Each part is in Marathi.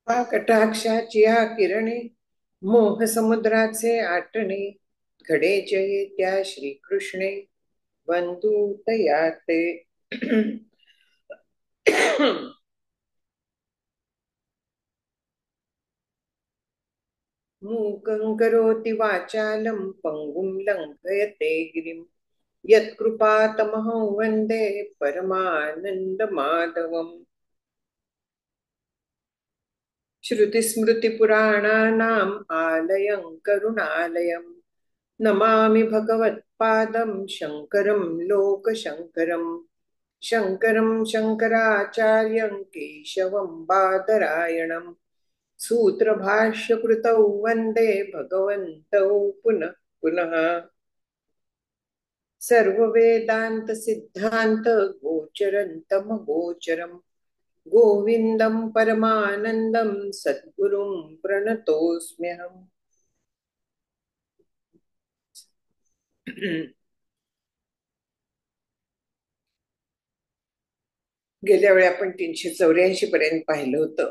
कटाक्षाची या किरणे मोह समुद्राचे आटणे घडे जये त्या श्रीकृष्णे बंधू तया ते मूकं करोति वाचालं पंगुं लङ्घयते गिरिं यत्कृपातमहं वन्दे परमानन्दमाधवम् श्रुतिस्मृतिपुराणानाम् आलयं करुणालयं नमामि भगवत्पादं शङ्करं लोकशङ्करम् शङ्करं शङ्कराचार्यं केशवं बादरायणम् सूत्रभाष्यकृतौ वन्दे भगवन्तौ पुनः पुनः सर्ववेदान्तसिद्धान्त गोचरन्तमगोचरम् गोविन्दं परमानन्दं सद्गुरुं प्रणतोऽस्म्यहम्. गेल्या वेळी आपण 384 पर्यंत पाहिलं होतं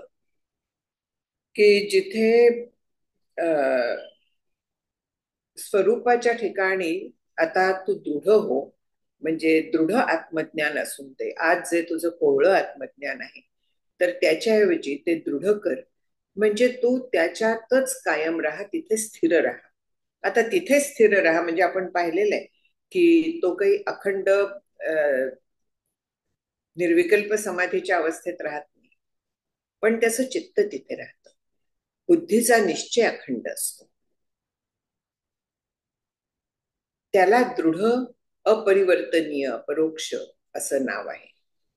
की जिथे स्वरूपाच्या ठिकाणी आता तू दृढ हो, म्हणजे दृढ आत्मज्ञान असून ते आज जे तुझं कोवळं आत्मज्ञान आहे तर त्याच्याऐवजी ते दृढ कर, म्हणजे तू त्याच्यातच कायम राहा, तिथे स्थिर राहा. आता तिथे स्थिर राहा म्हणजे आपण पाहिलेलं आहे की तो काही अखंड निर्विकल्प समाधीच्या अवस्थेत राहत नाही, पण त्याचं चित्त तिथे राहतं. बुद्धीचा निश्चय अखंड असतो, त्याला दृढ अपरिवर्तनीय अपरोक्ष असं नाव आहे.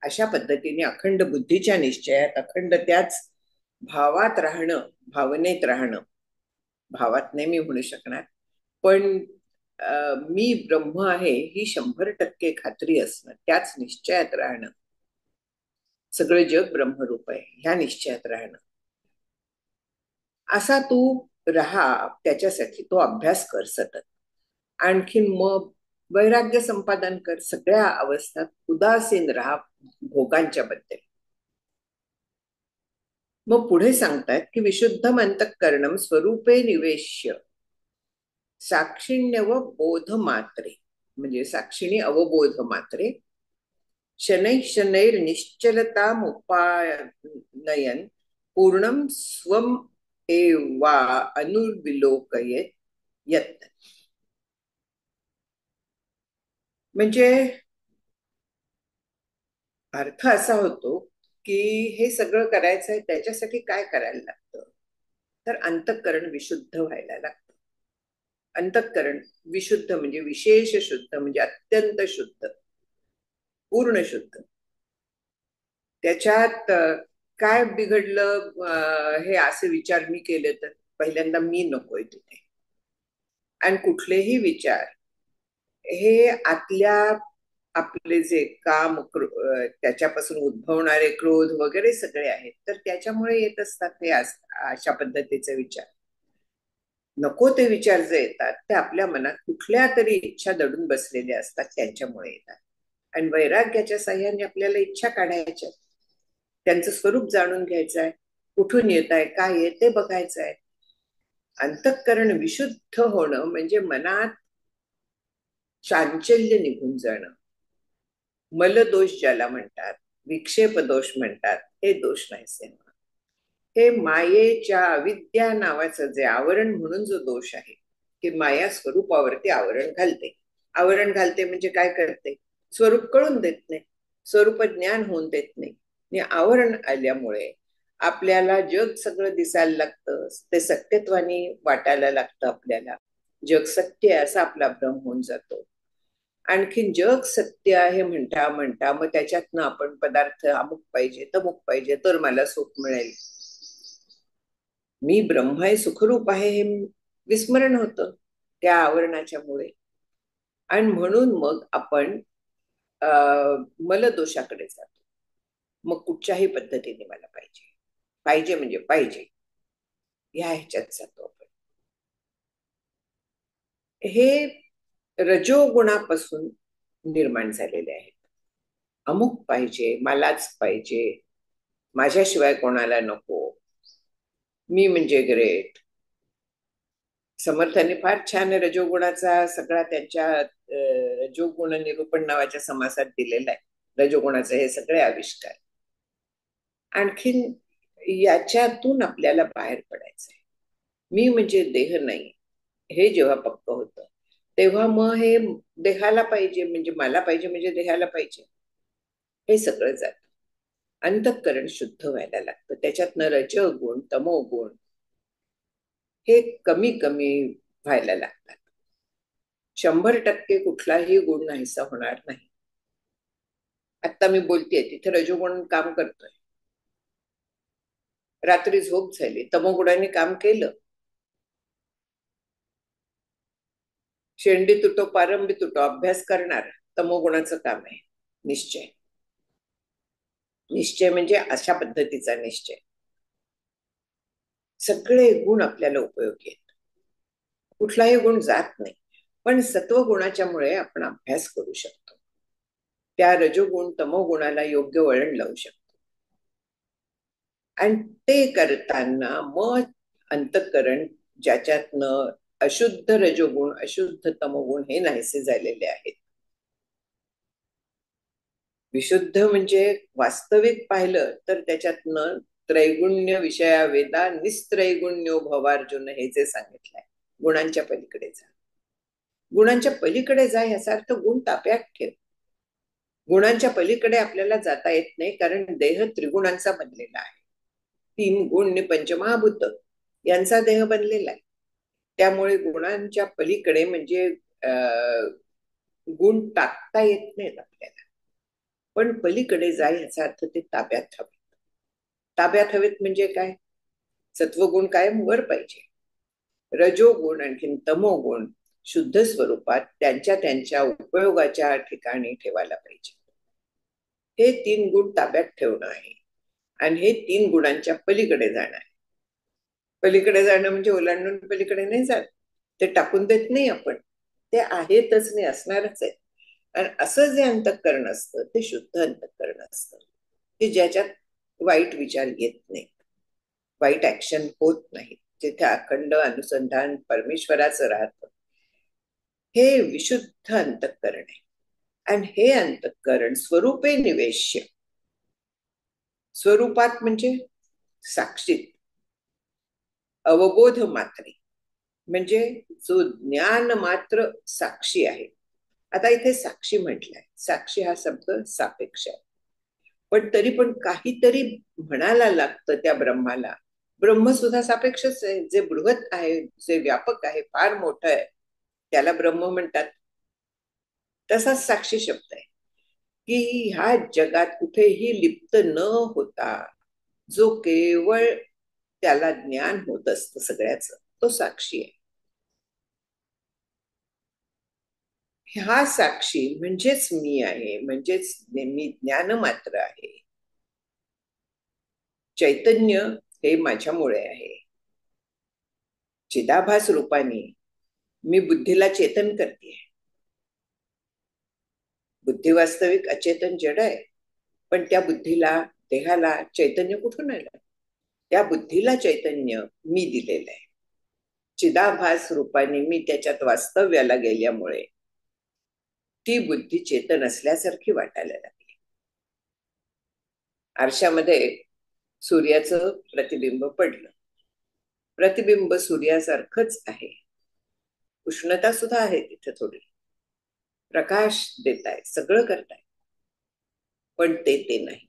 अशा पद्धतीने अखंड बुद्धीच्या निश्चयात अखंड त्याच भावात राहणं, भावनेत राहणं, भावात नाही मी म्हणू शकणार, पण मी ब्रह्म आहे ही 100% खात्री असणं, त्याच निश्चयात राहणं, सगळं जग ब्रह्मरूप आहे ह्या निश्चयात राहणं, असा तू राहा. त्याच्यासाठी तो अभ्यास कर सतत. आणखीन मग वैराग्य संपादन कर, सगळ्या अवस्थात उदासीन राहा भोगांच्या बद्दल. मग पुढे सांगतात की विशुद्धम अंतःकरणं स्वरूपे निवेश्य साक्षिण्यव बोध मात्रे, म्हणजे साक्षिणी अवबोध मात्रे शनैः शनैर निश्चलतामुपानयन पूर्णं स्वम एवा अनुर्विलोकयेत यत्. म्हणजे अर्थ असा होतो की हे सगळं करायचं आहे त्याच्यासाठी काय करायला लागतं, तर अंतःकरण विशुद्ध व्हायला लागतं. अंतःकरण विशुद्ध म्हणजे विशेष शुद्ध, म्हणजे अत्यंत शुद्ध, पूर्ण शुद्ध. त्याच्यात काय बिघडलं हे असे विचार मी केले तर पहिल्यांदा मी नकोय तिथे. आणि कुठलेही विचार हे आतल्या आपले जे काम त्याच्यापासून उद्भवणारे क्रोध वगैरे सगळे आहेत तर त्याच्यामुळे येत असतात हे अशा पद्धतीचे विचार. नको ते विचार जे येतात ते आपल्या मनात कुठल्या तरी इच्छा दडून बसलेल्या असतात, त्यांच्यामुळे येतात. आणि वैराग्याच्या साह्याने आपल्याला इच्छा काढायच्या, त्यांचं स्वरूप जाणून घ्यायचं आहे, कुठून येत आहे काय आहे ते बघायचं आहे. अंतःकरण विशुद्ध होणं म्हणजे मनात चांचल्य निघून जाणं, मलदोष ज्याला म्हणतात, विक्षेप दोष म्हणतात, हे दोष नाहीसे. हे मायेच्या अविद्या नावाचं जे आवरण म्हणून जो दोष आहे की माया स्वरूपावरती आवरण घालते. आवरण घालते म्हणजे काय करते, स्वरूप कळून देत नाही, स्वरूप ज्ञान होऊन देत नाही. आणि आवरण आल्यामुळे आपल्याला जग सगळं दिसायला लागतं, ते सत्यत्वाने वाटायला लागतं आपल्याला. जग सत्य आहे असा आपला भ्रम होऊन जातो. आणखीन जग सत्य आहे म्हणता म्हणता मग त्याच्यातनं आपण पदार्थ अमुक पाहिजे तमुक पाहिजे तर मला सुख मिळेल, मी ब्रह्म आहे सुखरूप आहे हे विस्मरण होतं त्या आवरणाच्या मुळे. आणि म्हणून मग आपण मलदोषाकडे जातो. मग कुठच्याही पद्धतीने मला पाहिजे, पाहिजे म्हणजे पाहिजे ह्या ह्याच्यात जातो आपण. हे रजोगुणापासून निर्माण झालेले आहेत. अमुक पाहिजे, मलाच पाहिजे, माझ्याशिवाय कोणाला नको, मी म्हणजे ग्रेट. समर्थांनी फार छान रजोगुणाचा सगळा त्यांच्या रजोगुण निरूपण नावाच्या समासात दिलेला आहे. रजोगुणाचे हे सगळे आविष्कार. आणखीन याच्यातून आपल्याला बाहेर पडायचंय. मी म्हणजे देह नाही हे जेव्हा पक्क होतं, तेव्हा मग हे देहाला पाहिजे म्हणजे मला पाहिजे म्हणजे देहाला पाहिजे, हे सगळं जात. अंतःकरण शुद्ध व्हायला लागतं. त्याच्यातनं रजोगुण तमोगुण हे कमी कमी व्हायला लागतात. 100% कुठलाही गुण नाहीसा होणार नाही. आता मी बोलतेय तिथे रजोगुण काम करतोय. रात्री झोप झाली, तमोगुणाने काम केलं. शेंडी तुटो पारंबी तुटो अभ्यास करणार तमोगुणाचं काम आहे. निश्चय. निश्चय म्हणजे अशा पद्धतीचा निश्चय. सगळे गुण आपल्याला उपयोगी आहेत. कुठलाही गुण जात नाही. पण सत्वगुणाच्या मुळे आपण अभ्यास करू शकतो. त्या रजोगुण तमोगुणाला योग्य वळण लावू शकतो. आणि ते करताना मग अंतःकरण ज्याच्यातनं अशुद्ध रजोगुण अशुद्ध तमोगुण हे नाहीसे झालेले आहेत. विशुद्ध म्हणजे वास्तविक पाहिलं तर त्याच्यातनं त्रैगुण्य विषया वेदा निस्त्रैगुण्यो भवार्जुन हे जे सांगितलंय, गुणांच्या पलीकडे जा. गुणांच्या पलीकडे जा याचा अर्थ गुण ताब्यात ठेव. गुणांच्या पलीकडे आपल्याला जाता येत नाही, कारण देह त्रिगुणांचा बनलेला आहे. 3 गुण आणि पंचमहाभूत यांचा देह बनलेला आहे. त्यामुळे गुणांच्या पलीकडे म्हणजे गुण टाकता येत नाहीत आपल्याला. पण पलीकडे जा याचा अर्थ ते ताब्यात हवेत. ताब्यात हवेत म्हणजे काय? सत्वगुण कायम वर पाहिजे. रजोगुण आणखीन तमोगुण शुद्ध स्वरूपात त्यांच्या त्यांच्या उपयोगाच्या ठिकाणी ठेवायला पाहिजे. हे 3 गुण ताब्यात ठेवणं आहे. आणि हे 3 गुणांच्या पलीकडे जाणं आहे. पलीकडे जाणं म्हणजे ओलांडून पलीकडे नाही जात. ते टाकून देत नाही आपण. ते आहेतच नाही, असणारच आहे. आणि असं जे अंतःकरण असतं ते शुद्ध अंतःकरण असतं, की ज्याच्यात वाईट विचार येत नाही, वाईट ऍक्शन होत नाही, जिथे अखंड अनुसंधान परमेश्वराचं राहतं. हे विशुद्ध अंतःकरण आहे. आणि हे अंतःकरण स्वरूपे निवेश्य. स्वरूपात म्हणजे साक्षीत, अवबोध मात्रे, म्हणजे जो ज्ञान मात्र साक्षी आहे. आता इथे साक्षी म्हटलंय. साक्षी हा शब्द सापेक्ष आहे. पण तरी पण काहीतरी म्हणायला लागतं त्या ब्रह्माला. ब्रह्म सुद्धा सापेक्षच आहे. जे बृहत आहे, जे व्यापक आहे, फार मोठं आहे, त्याला ब्रह्म म्हणतात. तसाच साक्षी शब्द आहे, की ह्या जगात कुठेही लिप्त न होता जो केवळ त्याला ज्ञान होत असतं सगळ्याच, तो साक्षी आहे. हा साक्षी म्हणजेच मी आहे, म्हणजेच मी ज्ञान मात्र आहे. चैतन्य हे माझ्यामुळे आहे. चिदाभास रूपाने मी बुद्धीला चेतन करते. बुद्धी वास्तविक अचेतन जड आहे, पण त्या बुद्धीला देहाला चैतन्य कुठून आलं? त्या बुद्धीला चैतन्य मी दिलेलं आहे. चिदाभास रूपाने मी त्याच्यात वास्तव्याला गेल्यामुळे ती बुद्धी चेतन असल्यासारखी वाटायला लागली. आरशामध्ये सूर्याचं प्रतिबिंब पडलं. प्रतिबिंब सूर्यासारखंच आहे. उष्णता सुद्धा आहे तिथे थोडी. प्रकाश देताय, सगळं करताय, पण ते नाही.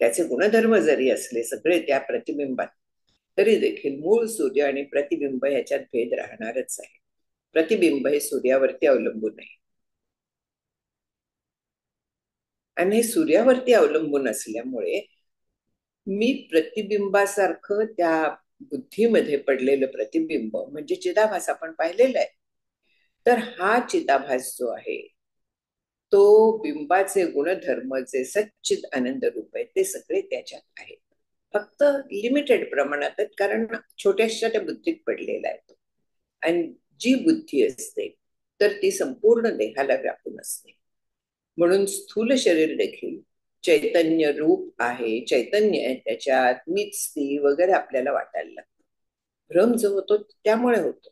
त्याचे गुणधर्म जरी असले सगळे त्या प्रतिबिंबात, तरी देखील मूळ सूर्य आणि प्रतिबिंब याच्यात भेद राहणारच आहे. प्रतिबिंब हे सूर्यावरती अवलंबून आहे. आणि हे सूर्यावरती अवलंबून असल्यामुळे मी प्रतिबिंबासारखं त्या बुद्धीमध्ये पडलेलं प्रतिबिंब म्हणजे चिदाभास आपण पाहिलेला आहे. तर हा चिदाभास जो आहे तो बिंबाचे गुणधर्म जे सच्चिद आनंद रूप आहे ते सगळे त्याच्यात आहेत. फक्त लिमिटेड प्रमाणात, कारण छोट्याशा त्या बुद्धीत पडलेला आहे तो. आणि जी बुद्धी असते तर ती संपूर्ण देहाला व्यापून असते. म्हणून स्थूल शरीर देखील चैतन्य रूप आहे, चैतन्य आहे त्याच्यात, मीच ती वगैरे आपल्याला वाटायला लागतं. भ्रम जो होतो त्यामुळे होतो.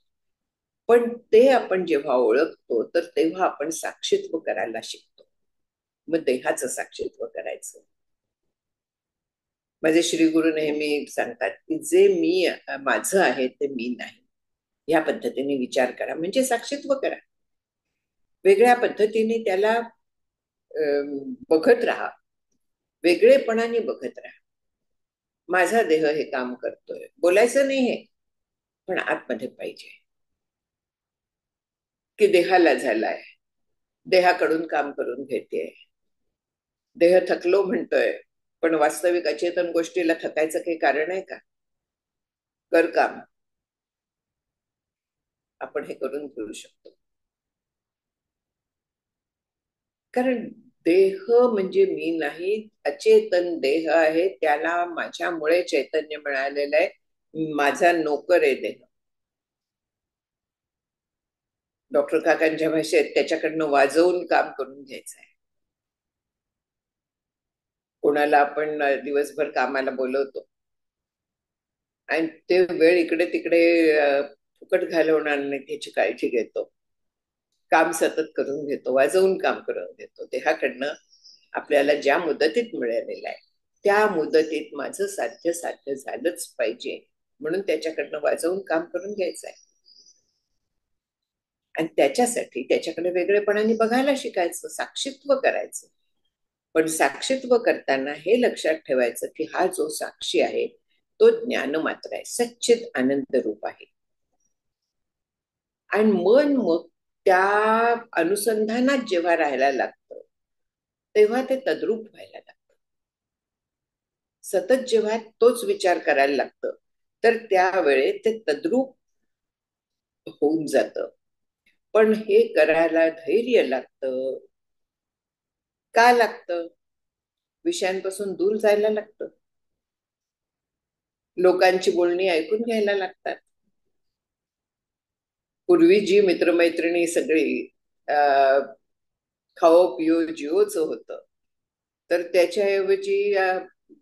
पण ते आपण जेव्हा ओळखतो तर तेव्हा आपण साक्षीत्व करायला शिकतो. मग देहाचं साक्षीत्व करायचं. माझे श्री गुरु नेहमी सांगतात की जे मी माझं आहे ते मी नाही, या पद्धतीने विचार करा म्हणजे साक्षीत्व करा. वेगळ्या पद्धतीने त्याला बघत राहा, वेगळेपणाने बघत राहा. माझा देह हे काम करतोय, बोलायचं नाही हे, पण आतमध्ये पाहिजे की देहाला झालाय, देहाकडून काम करून घेते, देह थकलो म्हणतोय, पण वास्तविक अचेतन गोष्टीला थकायचं काही कारण आहे का? कर काम, आपण हे करून घेऊ शकतो. कारण देह म्हणजे मी नाही, अचेतन देह आहे, त्याला माझ्यामुळे चैतन्य मिळालेलं आहे, माझा नोकर आहे देह. डॉक्टर काकांच्या भाषेत त्याच्याकडनं वाजवून काम करून घ्यायचं आहे. कोणाला आपण दिवसभर कामाला बोलवतो आणि ते वेळ इकडे तिकडे फुकट घालवणार नाही त्याची काळजी घेतो, काम सतत करून घेतो, वाजवून काम करून घेतो. देहाकडनं आपल्याला ज्या मुदतीत मिळालेलं आहे त्या मुदतीत माझं साध्य साध्य झालंच पाहिजे म्हणून त्याच्याकडनं वाजवून काम करून घ्यायचं आहे. आणि त्याच्यासाठी त्याच्याकडे वेगळेपणाने बघायला शिकायचं, साक्षीत्व करायचं. पण साक्षीत्व करताना हे लक्षात ठेवायचं की हा जो साक्षी आहे तो ज्ञान मात्र आहे, सच्चित आनंद रूप आहे. आणि मन मग त्या अनुसंधानात जेव्हा राहायला लागतं तेव्हा ते तद्रूप व्हायला लागतं. सतत जेव्हा तोच विचार करायला लागतं तर त्यावेळी ते तद्रूप होऊन जातं. पण हे करायला धैर्य लागतं. का लागतं? विषयांपासून दूर जायला लागतं, लोकांची बोलणी ऐकून घ्यायला लागतात. पूर्वी जी मित्रमैत्रिणी सगळी खाओ पिओ जिओचं होतं, तर त्याच्याऐवजी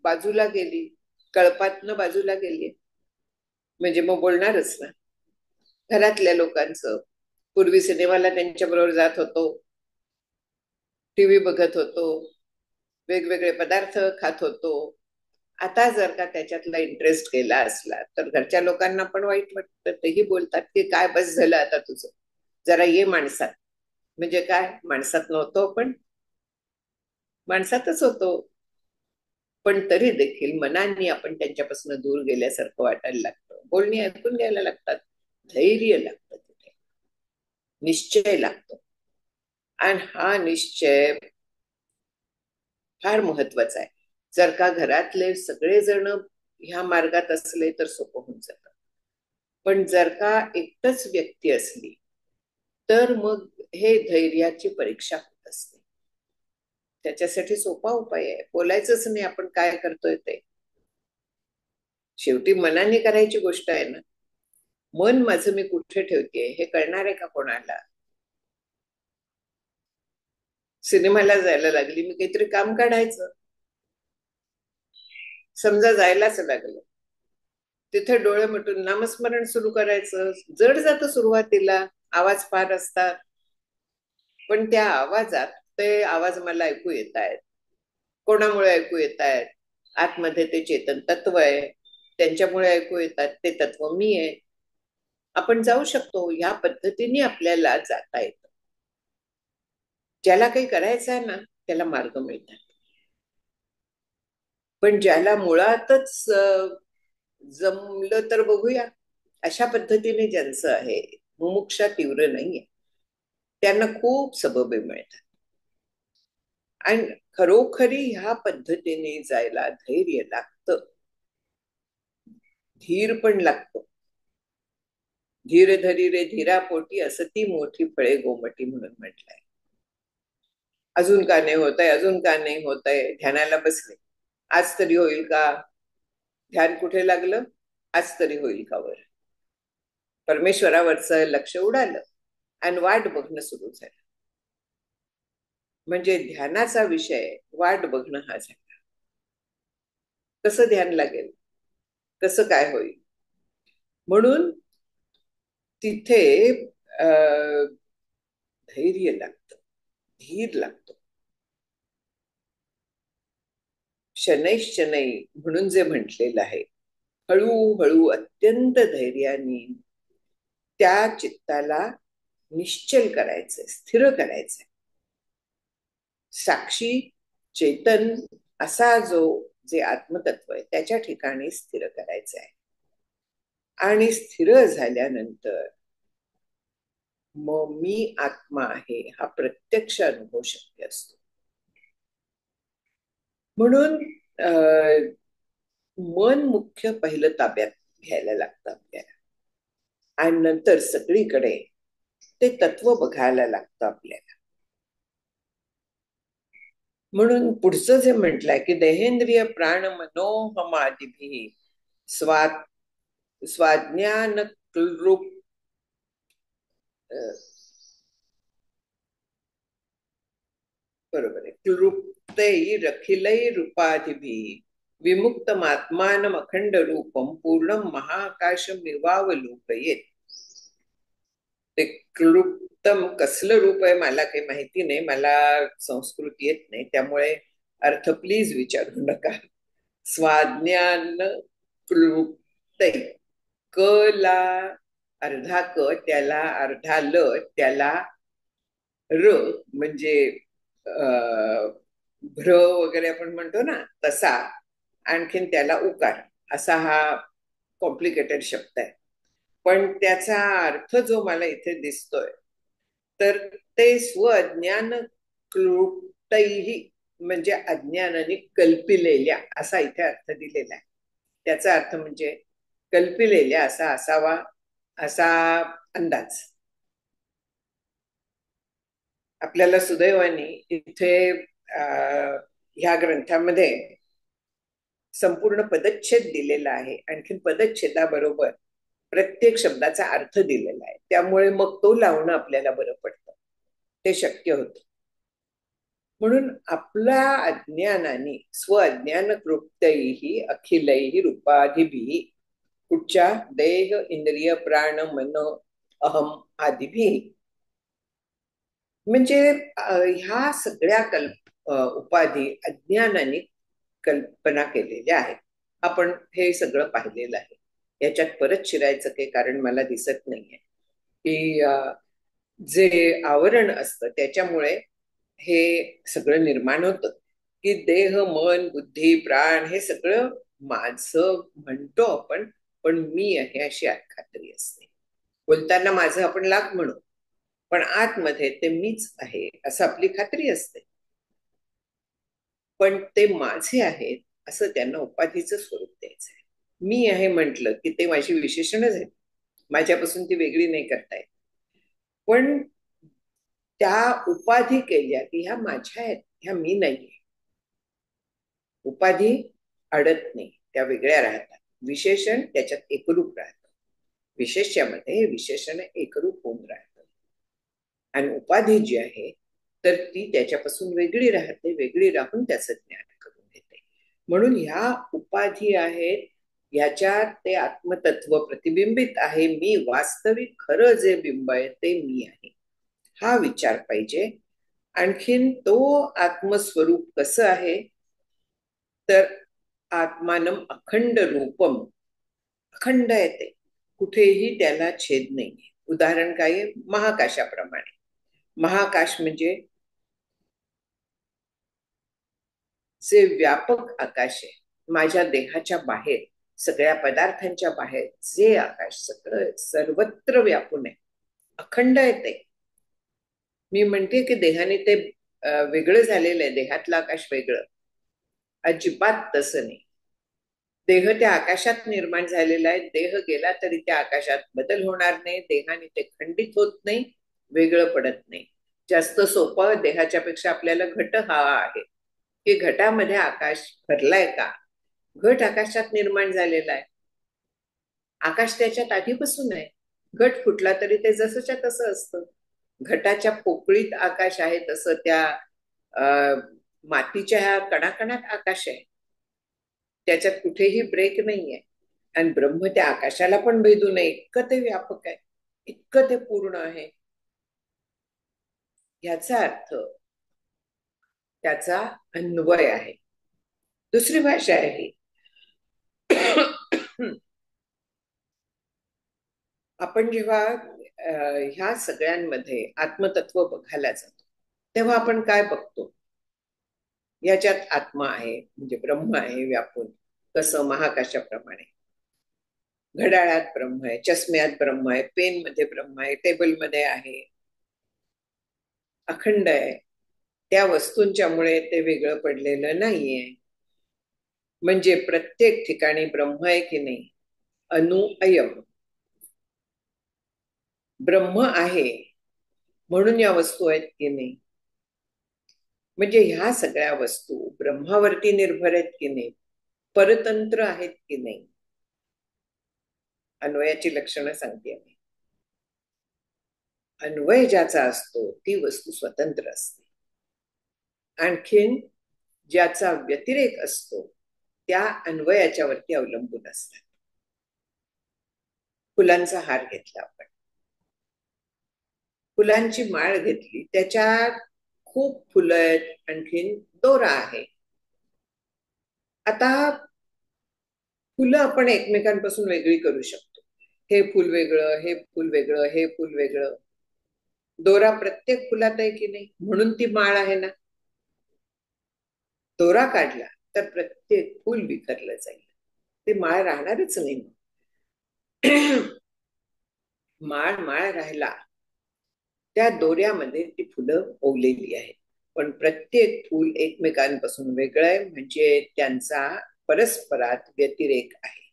बाजूला गेली, कळपातनं बाजूला गेली, म्हणजे मग बोलणारच ना. घरातल्या लोकांचं, पूर्वी सिनेमाला त्यांच्या बरोबर जात होतो, टीव्ही बघत होतो, वेगवेगळे पदार्थ खात होतो. आता जर का त्याच्यातला इंटरेस्ट गेला असला तर घरच्या लोकांना पण वाईट वाटतं, तेही बोलतात की काय बस झालं आता तुझं, जरा ये माणसात. म्हणजे काय, माणसात नव्हतो पण माणसातच होतो, पण तरी देखील मनाने आपण त्यांच्यापासून दूर गेल्यासारखं वाटायला लागतं. बोलणी ऐकून घ्यायला लागतात, धैर्य लागतं तिथे, निश्चय लागतो. आणि हा निश्चय फार महत्वाचा आहे. जर का घरातले सगळेजण ह्या मार्गात असले तर सोपं होऊन जातं. पण जर का एकटच व्यक्ती असली तर मग हे धैर्याची परीक्षा होत असते. त्याच्यासाठी सोपा उपाय आहे, बोलायचंच नाही आपण काय करतोय ते. शेवटी मनाने करायची गोष्ट आहे ना. मन माझं मी कुठे ठेवते हे कळणार आहे का कोणाला? सिनेमाला जायला लागली, मी काहीतरी काम काढायचं. समजा जायलाच लागलं, तिथे डोळे मिटून नामस्मरण सुरू करायचं. जड जातं सुरुवातीला, आवाज फार असतात, पण त्या आवाजात ते आवाज मला ऐकू येत आहेत. कोणामुळे ऐकू येत आहेत? आतमध्ये ते चेतन तत्व आहे, त्यांच्यामुळे ऐकू येतात. ते तत्व मी आहे. आपण जाऊ शकतो, ह्या पद्धतीने आपल्याला जाता येतं. ज्याला काही करायचं आहे ना त्याला मार्ग मिळतात. पण ज्याला मुळातच जमलं तर बघूया अशा पद्धतीने ज्यांचं आहे, मुमुक्षा तीव्र नाहीये, त्यांना खूप सबबे मिळतात. आणि खरोखरी ह्या पद्धतीने जायला धैर्य लागतं, धीर पण लागतो. धीर धरी रे धीरा पोटी, असं ती मोठी फळे गोमटी म्हणून म्हटलंय. अजून का नाही होत आहे, अजून का नाही होत आहे, ध्यानाला बसले, आज तरी होईल का? ध्यान कुठे लागलं? आज तरी होईल का वर. परमेश्वरावरचं लक्ष उडालं आणि वाट बघणं सुरू झालं. म्हणजे ध्यानाचा विषय वाट बघणं हा झाला. कसं ध्यान लागेल, कसं काय होईल. म्हणून तिथे धैर्य लागतं, धीर लागतो. शनैश्शनै म्हणून जे म्हटलेलं आहे, हळूहळू अत्यंत धैर्याने त्या चित्ताला निश्चल करायचंय, स्थिर करायचंय. साक्षी चेतन असा जे आत्मतत्व आहे त्याच्या ठिकाणी स्थिर करायचं आहे. आणि स्थिर झाल्यानंतर मग मी आत्मा आहे हा प्रत्यक्ष अनुभव शक्य असतो. म्हणून मन मुख्य पहिलं ताब्यात घ्यायला लागतं आपल्याला, आणि नंतर सगळीकडे ते तत्व बघायला लागतं आपल्याला. म्हणून पुढचं जे म्हटलंय की देहेंद्रिय प्राण मनोहमादिभी स्वाज्ञान रूप बरोबर आहे, क्लृप्तै रखिलै रूपादिभी विमुक्तमात्मानम अखंड रूपम पूर्णम महाकाशमिवावलोकयेत. ते क्लृप्तम कसलं रूप आहे मला काही माहिती नाही, मला संस्कृत येत नाही, त्यामुळे अर्थ प्लीज विचारू नका. स्वाज्ञान क्लृप्तै, क ला अर्धा क, त्याला अर्धा ल, त्याला र, म्हणजे भ्र वगैरे आपण म्हणतो ना तसा, आणखीन त्याला उकार, असा हा कॉम्प्लिकेटेड शब्द आहे. पण त्याचा अर्थ जो मला इथे दिसतोय तर ते स्वअज्ञान क्लृप्तैहि, म्हणजे अज्ञानाने कल्पिलेल्या असा इथे अर्थ दिलेला आहे. त्याचा अर्थ म्हणजे कल्पिलेल्या असा असावा, असा अंदाज. आपल्याला सुदैवाने इथे ह्या ग्रंथामध्ये संपूर्ण पदच्छेद दिलेला आहे, आणखीन पदच्छेदाबरोबर प्रत्येक शब्दाचा अर्थ दिलेला आहे, त्यामुळे मग तो लावणं आपल्याला बरं पडतं, ते शक्य होतं. म्हणून आपल्या अज्ञानाने स्वअज्ञान कृप्तैहि अखिलैहि रूपाधिभी, कुठच्या देह इंद्रिय प्राण मन अहम आदिभी, म्हणजे ह्या सगळ्या उपाधी अज्ञानाने कल्पना केलेल्या आहेत. आपण हे सगळं पाहिलेलं आहे, याच्यात परत शिरायचं काही कारण मला दिसत नाहीये. की जे आवरण असतं त्याच्यामुळे हे सगळं निर्माण होतं, की देह मन बुद्धी प्राण हे सगळं माझं म्हणतो आपण, पण मी आहे अशी खात्री असते. बोलताना माझं आपण लाख म्हणू, पण आतमध्ये ते मीच आहे असं आपली खात्री असते. पण ते माझे आहेत असं त्यांना उपाधीचं स्वरूप द्यायचं आहे. मी आहे म्हटलं की ते माझी विशेषणच आहेत, माझ्यापासून ती वेगळी नाही करता येत. पण त्या उपाधी केल्या की ह्या माझ्या आहेत, ह्या मी नाहीये. उपाधी अडत नाही, त्या वेगळ्या राहतात. विशेषण त्याच्यात एकरूप राहतं, विशेष्यामध्ये हे विशेषण एकरूप होऊन राहतं. आणि उपाधी जी आहे तर ती त्याच्यापासून वेगळी राहते, वेगळी राहून त्याचं ज्ञान करून घेते. म्हणून ह्या उपाधी आहेत, ह्याच्यात ते आत्मतत्व प्रतिबिंबित आहे. मी वास्तविक खरं जे बिंब आहे ते मी आहे, हा विचार पाहिजे. आणखीन तो आत्मस्वरूप कसं आहे तर आत्मानम अखंड रूपम, अखंड आहे ते, कुठेही त्याला छेद नाहीये. उदाहरण काय, महाकाशाप्रमाणे. महाकाश म्हणजे जे व्यापक आकाश आहे, माझ्या देहाच्या बाहेर, सगळ्या पदार्थांच्या बाहेर जे आकाश सगळं सर्वत्र व्यापून आहे, अखंड आहे ते. मी म्हणते की देहाने ते वेगळं झालेलं आहे, देहातलं आकाश वेगळं, अजिबात तसं नाही. देह त्या आकाशात निर्माण झालेला आहे, देह गेला तरी त्या आकाशात बदल होणार नाही, देहाने ते खंडित होत नाही, वेगळं पडत नाही. जास्त सोपं देहाच्या पेक्षा आपल्याला घट हा आहे की घटामध्ये आकाश भरलाय का, घट आकाशात निर्माण झालेला आहे, आकाश त्याच्यात आधीपासून आहे. घट फुटला तरी ते जसंच्या तसं असतं. घटाच्या पोकळीत आकाश आहे तसं त्या मातीच्या ह्या कणाकणात आकाश आहे, त्याच्यात कुठेही ब्रेक नाहीये. आणि ब्रह्म त्या आकाशाला पण भेदू नये इतकं ते व्यापक आहे, इतकं ते पूर्ण आहे. याचा अर्थ त्याचा अन्वय आहे. दुसरी भाषा आहे आपण जेव्हा ह्या सगळ्यांमध्ये आत्मतत्व बघायला जातो, तेव्हा आपण काय बघतो? याच्यात आत्मा आहे, म्हणजे ब्रह्म आहे व्यापून, कसं महाकाशाप्रमाणे. घड्याळात ब्रह्म आहे, चष्म्यात ब्रह्म आहे, पेन मध्ये ब्रह्म आहे, टेबल मध्ये आहे, अखंड आहे. त्या वस्तूंच्यामुळे ते वेगळं पडलेलं नाहीये. म्हणजे प्रत्येक ठिकाणी ब्रह्म आहे की नाही? अनु अयम ब्रह्म आहे म्हणून या वस्तू आहेत की नाही? म्हणजे ह्या सगळ्या वस्तू ब्रह्मावरती निर्भर आहेत की नाही? परतंत्र आहेत की नाही? अन्वयाची लक्षणं सांगते मी. अन्वय ज्याचा असतो ती वस्तू स्वतंत्र असते. आणखीन ज्याचा व्यतिरेक असतो त्या अन्वयाच्या वरती अवलंबून असतात. फुलांचा हार घेतला आपण, फुलांची माळ घेतली, त्याच्यात खूप फुलं आहेत, आणखीन दोरा आहे. आता फुलं आपण एकमेकांपासून वेगळी करू शकतो. हे फुल वेगळं, हे फुल वेगळं, हे फुल वेगळं. दोरा प्रत्येक फुलात आहे की नाही? म्हणून ती माळ आहे ना. दोरा काढला तर प्रत्येक फुल विखरलं जाईल, ते माळ राहणारच नाही. माळ माळ राहिला, त्या दोऱ्यामध्ये ती फुलं ओवलेली आहेत, पण प्रत्येक फूल एकमेकांपासून वेगळं आहे, म्हणजे त्यांचा परस्परात व्यतिरेक आहे.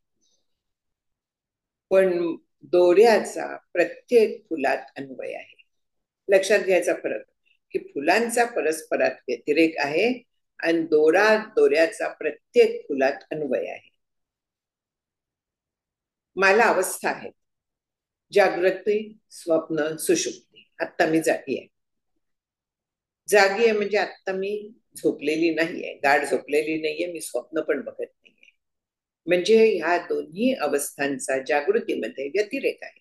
पण दोऱ्याचा प्रत्येक फुलात अन्वय आहे. लक्षात घ्यायचा फरक की फुलांचा परस्परात व्यतिरेक आहे आणि दोऱ्याचा प्रत्येक फुलात अन्वय आहे. मला अवस्था आहेत, जागृती, स्वप्न, सुषुप्ती. आता मी जागी आहे. जागी आहे म्हणजे आता मी झोपलेली नाहीये, गाढ झोपलेली नाहीये, मी स्वप्न पण बघत नाहीये. म्हणजे ह्या दोन्ही अवस्थांचा जागृतीमध्ये व्यतिरेक आहे.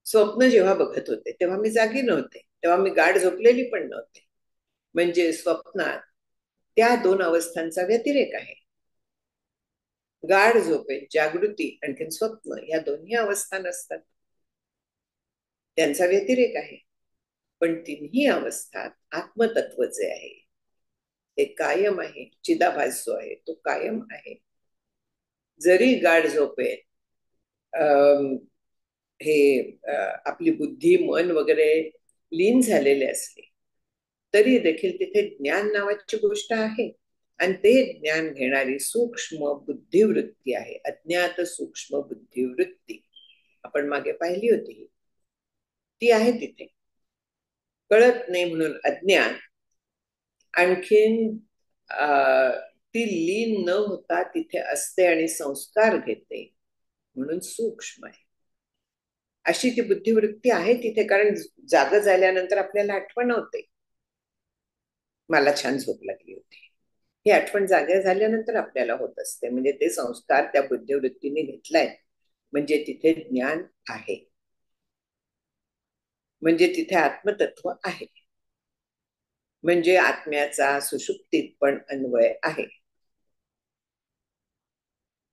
स्वप्न जेव्हा बघत होते तेव्हा मी जागी नव्हते, तेव्हा मी गाढ झोपलेली पण नव्हते. म्हणजे स्वप्नात त्या दोन अवस्थांचा व्यतिरेक आहे. गाढ झोपेत जागृती आणखी स्वप्न या दोन्ही अवस्था नसतात, त्यांचा व्यतिरेक आहे. पण तिन्ही अवस्थात आत्मतत्व जे आहे ते कायम आहे. चिदाभास जो आहे तो कायम आहे. जरी गाढ झोपेत हे आपली बुद्धी, मन वगैरे लीन झालेले असले, तरी देखील तिथे ज्ञान नावाची गोष्ट आहे. आणि ते ज्ञान घेणारी सूक्ष्म बुद्धिवृत्ती आहे, अज्ञात सूक्ष्म बुद्धिवृत्ती. आपण मागे पाहिली होती, ती आहे तिथे. कळत नाही म्हणून अज्ञान. आणखीन ती लीन न होता तिथे असते आणि संस्कार घेते म्हणून सूक्ष्म आहे. अशी ती बुद्धिवृत्ती आहे तिथे. कारण जाग झाल्यानंतर आपल्याला आठवण होते, मला छान झोप लागली होती. ही आठवण जागे झाल्यानंतर आपल्याला होत असते. म्हणजे ते संस्कार त्या बुद्धिवृत्तीने घेतलाय, म्हणजे तिथे ज्ञान आहे, म्हणजे तिथे आत्मतत्व आहे. म्हणजे आत्म्याचा सुषुप्तीत पण अन्वय आहे.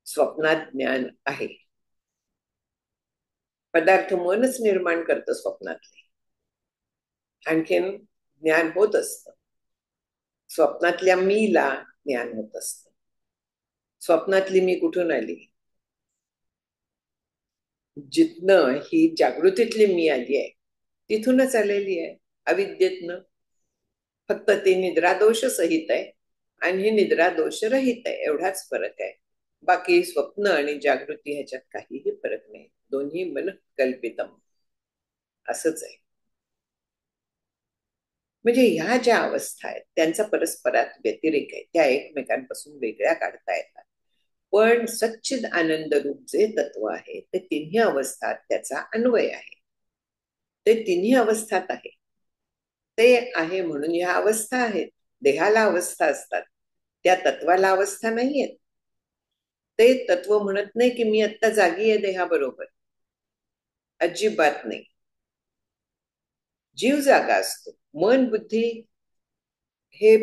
स्वप्नात ज्ञान आहे. पदार्थ मनच निर्माण करतं स्वप्नातले, आणखीन ज्ञान होत असतं. स्वप्नातल्या मीला ज्ञान होत असतं. स्वप्नातली मी कुठून आली? जिथनं ही जागृतीतली मी आली आहे तिथूनच आलेली आहे, अविद्येतनं. फक्त ते निद्रादोष सहित आहे आणि हे निद्रादोष रहित आहे, एवढाच फरक आहे. बाकी स्वप्न आणि जागृती ह्याच्यात काहीही फरक नाही. दोन्ही मन कल्पितम असंच आहे. म्हणजे ह्या ज्या अवस्था आहेत त्यांचा परस्परात व्यतिरेक आहे, त्या एकमेकांपासून वेगळ्या काढता येतात. पण सच्चिद आनंद रूप जे तत्व आहे ते तिन्ही अवस्थात त्याचा अन्वय आहे, ते तिन्ही अवस्थात आहे. ते आहे म्हणून ह्या अवस्था आहेत. देहाला अवस्था असतात, त्या तत्वाला अवस्था नाहीयेत. ते तत्व म्हणत नाही की मी आत्ता जागी आहे देहाबरोबर, अजिबात नाही. जीव जागा असतो, मन बुद्धी हे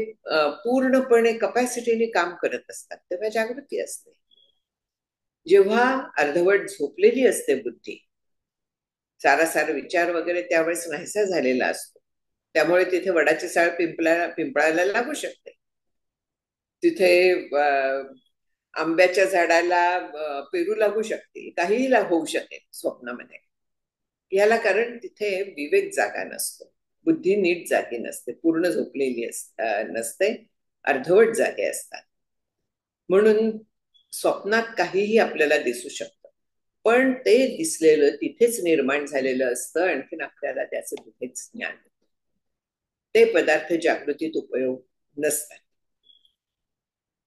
पूर्णपणे कपॅसिटीने काम करत असतात, तेव्हा जागृती असते. जेव्हा अर्धवट झोपलेली असते बुद्धी, सारासार विचार वगैरे त्यावेळेस नाहीसा झालेला असतो, त्यामुळे तिथे वडाची साळ पिंपळाला लागू शकते. तिथे आंब्याच्या झाडाला पेरू लागू शकतील, काहीही होऊ शकेल स्वप्नामध्ये. याला कारण तिथे विवेक जागा नसतो, बुद्धी नीट जागी नसते, पूर्ण झोपलेली नसते, अर्धवट जागे असतात. म्हणून स्वप्नात काहीही आपल्याला दिसू शकतं, पण ते दिसलेलं तिथेच निर्माण झालेलं असतं, आणखीन आपल्याला त्याचं तिथेच ज्ञान होतं. ते पदार्थ जागृतीत उपयोग नसतात.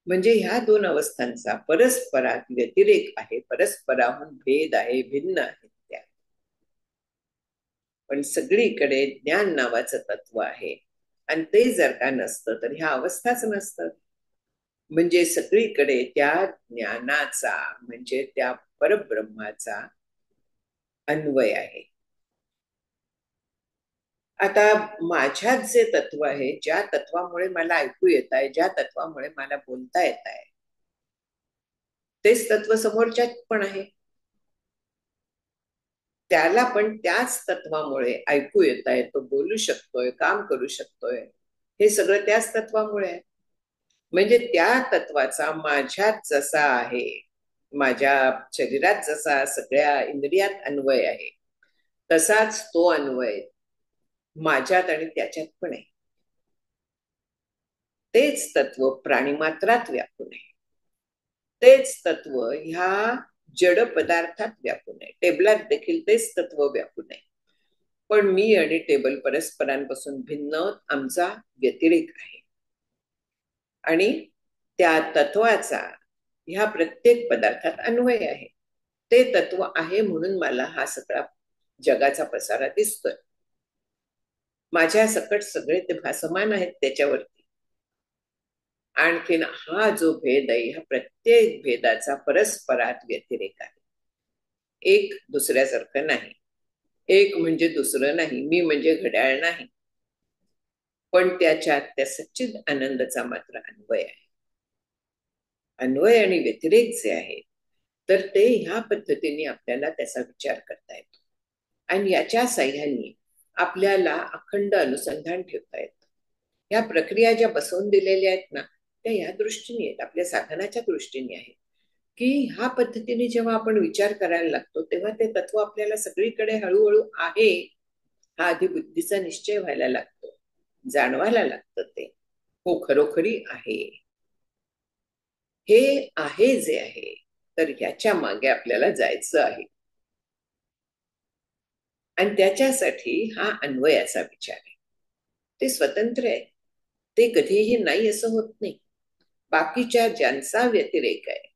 म्हणजे ह्या दोन अवस्थांचा परस्परात व्यतिरेक आहे, परस्पराहून भेद आहे, भिन्न आहेत त्या. पण सगळीकडे ज्ञान नावाचं तत्व आहे, आणि ते जर का नसतं तर ह्या अवस्थाच नसतं. म्हणजे सगळीकडे त्या ज्ञानाचा, म्हणजे त्या परब्रह्माचा अन्वय आहे. आता माझ्यात जे तत्व आहे, ज्या तत्वामुळे मला ऐकू येत आहे, ज्या तत्वामुळे मला बोलता येत आहे, तेच तत्व समोरच्यात पण आहे. त्याला पण त्याच तत्वामुळे ऐकू येत आहे, तो बोलू शकतोय, काम करू शकतोय, हे सगळं त्याच तत्वामुळे आहे. म्हणजे त्या तत्वाचा माझ्यात जसा आहे, माझ्या शरीरात जसा सगळ्या इंद्रियात अन्वय आहे, तसाच तो अन्वय माझ्यात आणि त्याच्यात पण आहे. तेच तत्व प्राणीमात्रात व्यापून आहे, तेच तत्व ह्या जड पदार्थात व्यापून आहे. टेबलात देखील तेच तत्व व्यापून आहे. पण मी आणि टेबल परस्परांपासून भिन्न, आमचा व्यतिरेक आहे. आणि त्या तत्वाचा ह्या प्रत्येक पदार्थात अन्वय आहे. ते तत्व आहे म्हणून मला हा सगळा जगाचा पसारा दिसतोय. माझ्या सकट सगळे ते भासमान आहेत त्याच्यावरती. आणखीन हा जो भेद आहे, ह्या प्रत्येक भेदाचा परस्परात व्यतिरेक आहे. एक दुसऱ्यासारखं नाही. एक म्हणजे दुसरं नाही, मी म्हणजे घड्याळ नाही, पण त्याच्यात त्या सच्चिद आनंदाचा मात्र अन्वय आहे. अन्वय आणि व्यतिरेक जे आहे, तर ते ह्या पद्धतीने आपल्याला त्याचा विचार करता येतो, आणि याच्या साह्याने आपल्याला अखंड अनुसंधान ठेवता येतं. ह्या प्रक्रिया ज्या बसवून दिलेल्या आहेत ना, त्या ह्या दृष्टीने आहेत, आपल्या साधनाच्या दृष्टीने आहेत, की ह्या पद्धतीने जेव्हा आपण विचार करायला लागतो, तेव्हा ते तत्व आपल्याला सगळीकडे हळूहळू आहे हा आधी बुद्धीचा निश्चय व्हायला लागतो, जाणवायला लागतं ते हो खरोखरी आहे. हे आहे जे आहे, तर ह्याच्या मागे आपल्याला जायचं आहे, आणि त्याच्यासाठी हा अन्वयाचा विचार आहे. ते स्वतंत्र आहे, ते कधीही नाही असं होत नाही. बाकीच्या ज्यांचा व्यतिरेक आहे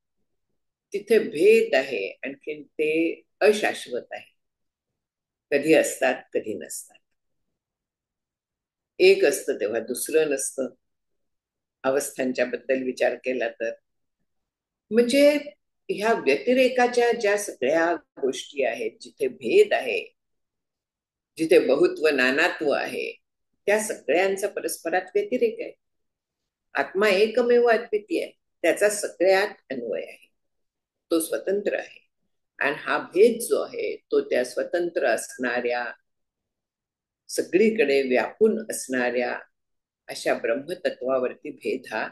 तिथे भेद आहे, आणखीन ते अशाश्वत आहे, कधी असतात कधी नसतात. एक असतं तेव्हा दुसरं नसतं, अवस्थांच्या बद्दल विचार केला तर. म्हणजे ह्या व्यतिरेकाच्या ज्या सगळ्या गोष्टी आहेत, जिथे भेद आहे, जिथे बहुत्व नानात्व आहे, त्या सगळ्यांचा परस्परात व्यतिरेक आहे. आत्मा एकमेव अद्वितीय आहे, त्याचा सगळ्यात अन्वय आहे, तो स्वतंत्र आहे. आणि हा भेद जो आहे, तो त्या स्वतंत्र असणाऱ्या, सगळीकडे व्यापून असणाऱ्या अशा ब्रह्मतत्वावरती भेद हा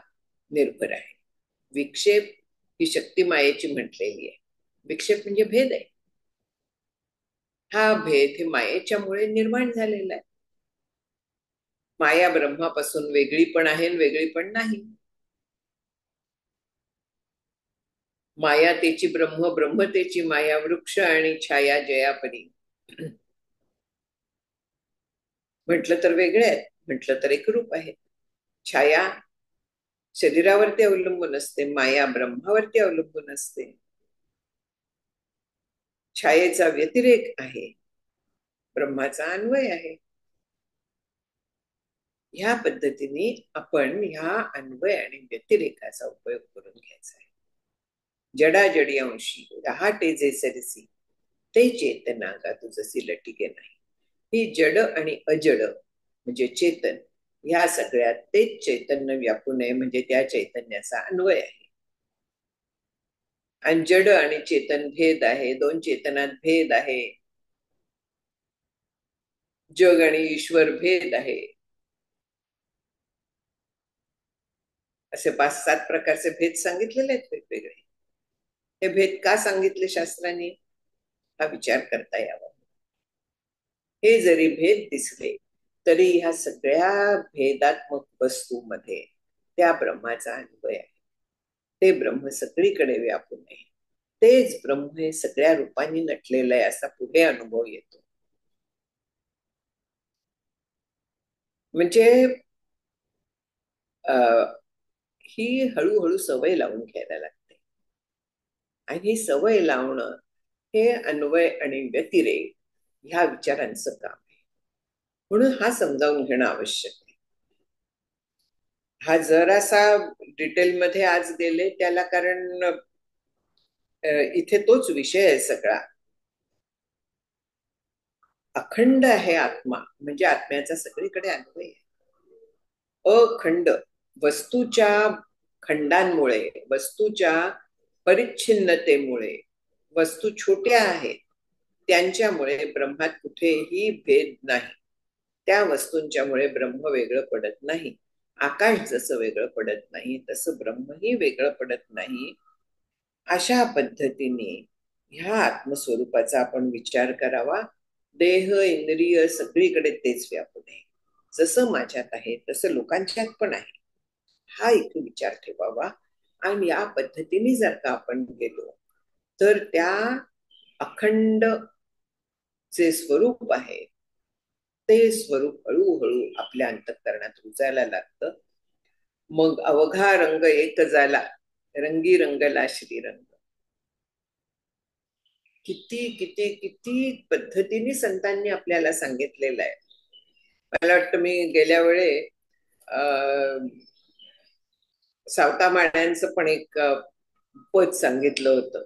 निर्भर आहे. विक्षेप ही शक्ती मायेची म्हटलेली आहे. विक्षेप म्हणजे भेद आहे. हा भेद हे मायेच्यामुळे निर्माण झालेला आहे. माया ब्रह्मापासून वेगळी पण आहे, वेगळी पण नाही. माया तेची ब्रह्म, ब्रह्म तेची माया, वृक्ष आणि छाया जयापरी. म्हटलं तर वेगळे आहेत, म्हटलं तर एक रूप आहे. छाया शरीरावरती अवलंबून असते, माया ब्रह्मावरती अवलंबून असते. छायेचा व्यतिरेक आहे, ब्रह्माचा अन्वय आहे. ह्या पद्धतीने आपण ह्या अन्वय आणि व्यतिरेकाचा उपयोग करून घ्यायचा आहे. जडाजडी अंशी रहाटे जे सरसी ते चेतना गा तुझसी लटिके नाही. ही जड आणि अजड म्हणजे चेतन, ह्या सगळ्यात तेच चैतन्य व्यापू नये म्हणजे त्या चैतन्याचा अन्वय आहे. आणि जड आणि चेतन भेद आहे, दोन चेतनात भेद आहे, जग आणि ईश्वर भेद आहे, असे 5-7 प्रकारचे भेद सांगितलेले आहेत वेगवेगळे. हे भेद का सांगितले शास्त्राने, हा विचार करता यावा. हे जरी भेद दिसले तरी ह्या सगळ्या भेदात्मक वस्तूमध्ये त्या ब्रह्माचा अन्वय आहे. ते ब्रह्म सगळीकडे व्यापून आहे, तेच ब्रह्म हे सगळ्या रूपांनी नटलेलं आहे असा पुढे अनुभव येतो. म्हणजे ही हळूहळू सवय लावून घ्यायला लागते. आणि ही सवय लावणं हे अन्वय आणि व्यतिरेक ह्या विचारांचं काम आहे. म्हणून हा समजावून घेणं आवश्यक आहे. हा जरासा डिटेलमध्ये आज गेले त्याला, कारण इथे तोच विषय आहे सगळा. अखंड आहे आत्मा म्हणजे आत्म्याचा सगळीकडे अन्वय आहे. अखंड वस्तूच्या खंडांमुळे, वस्तूच्या परिच्छिन्नतेमुळे, वस्तू छोट्या आहेत त्यांच्यामुळे ब्रह्मात कुठेही भेद नाही. त्या वस्तूंच्यामुळे ब्रह्म वेगळं पडत नाही. आकाश जसं वेगळं पडत नाही तसं ब्रह्मही वेगळं पडत नाही. अशा पद्धतीने ह्या आत्मस्वरूपाचा आपण विचार करावा. देह इंद्रिय सगळीकडे तेच व्यापून आहे. जसं माझ्यात आहे तसं लोकांच्यात पण आहे, हा इथे विचार ठेवावा. आणि या पद्धतीने जर का आपण गेलो तर त्या अखंड जे स्वरूप आहे ते स्वरूप हळूहळू आपल्या अंतःकरणात रुजायला लागतं. मग अवघा रंग एक झाला, रंगी रंगला श्रीरंग. किती किती किती पद्धतीने संतांनी आपल्याला सांगितलेलं आहे. मला वाटतं मी गेल्या वेळे सावता माळ्यांचं पण एक पद सांगितलं होतं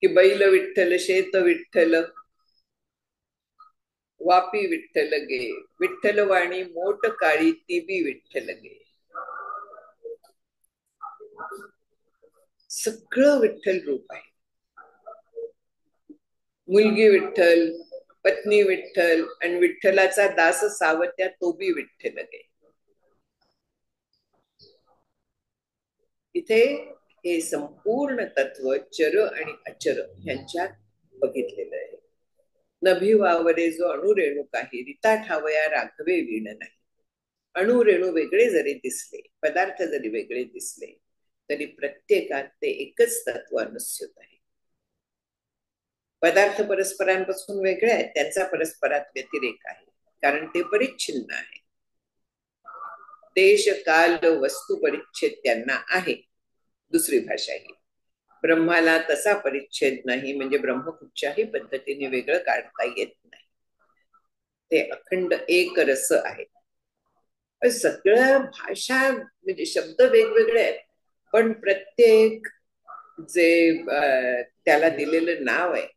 की बैल विठ्ठल शेत विठ्ठल वापी विठ्ठल गे, विठ्ठल वाणी मोठ काळी ती बी विठ्ठल गे. सगळं विठ्ठल रूप आहे. मुलगी विठ्ठल, पत्नी विठ्ठल आणि विठ्ठलाचा दास सावत्या तो बी विठ्ठल गे. इथे हे संपूर्ण तत्व चर आणि अचर यांच्यात बघितलेलं आहे. नभी वावरे जो अणुरेणू काही रिता ठावया राघवे विण नाही. अणुरेणू वेगळे जरी दिसले, पदार्थ जरी वेगळे दिसले तरी प्रत्येकात ते एकच तत्व अनुस्यूत आहे. पदार्थ परस्परांपासून वेगळे आहेत, त्यांचा परस्परात व्यतिरेक आहे, कारण ते परिच्छिन्न आहे. देश काल वस्तू परिच्छेद त्यांना आहे. दुसरी भाषा ही ब्रह्माला तसा परिच्छेद नाही, म्हणजे ब्रह्म कुठच्याही पद्धतीने वेगळं काढता येत नाही. ते अखंड एक रस आहे. सगळ्या भाषा म्हणजे शब्द वेगवेगळे आहेत, पण प्रत्येक जे त्याला दिलेलं नाव आहे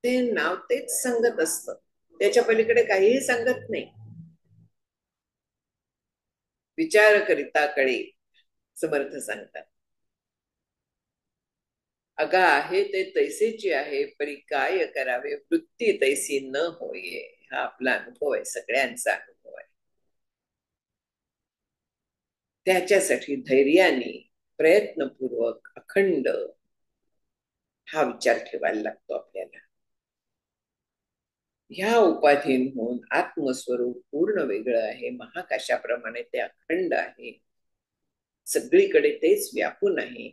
ते नाव तेच सांगत असतं, त्याच्या पलीकडे काहीही सांगत नाही. विचार करिता कळे समर्थ सांगतात. अगा आहे ते तैसेची आहे, परी काय करावे वृत्ती तैसी न होये. हा आपला अनुभव आहे, सगळ्यांचा अनुभव आहे. त्याच्यासाठी धैर्याने प्रयत्नपूर्वक अखंड हा विचार ठेवायला लागतो आपल्याला. ह्या उपाधींहून आत्मस्वरूप पूर्ण वेगळं आहे. महाकाशाप्रमाणे ते अखंड आहे, सगळीकडे तेच व्यापून आहे.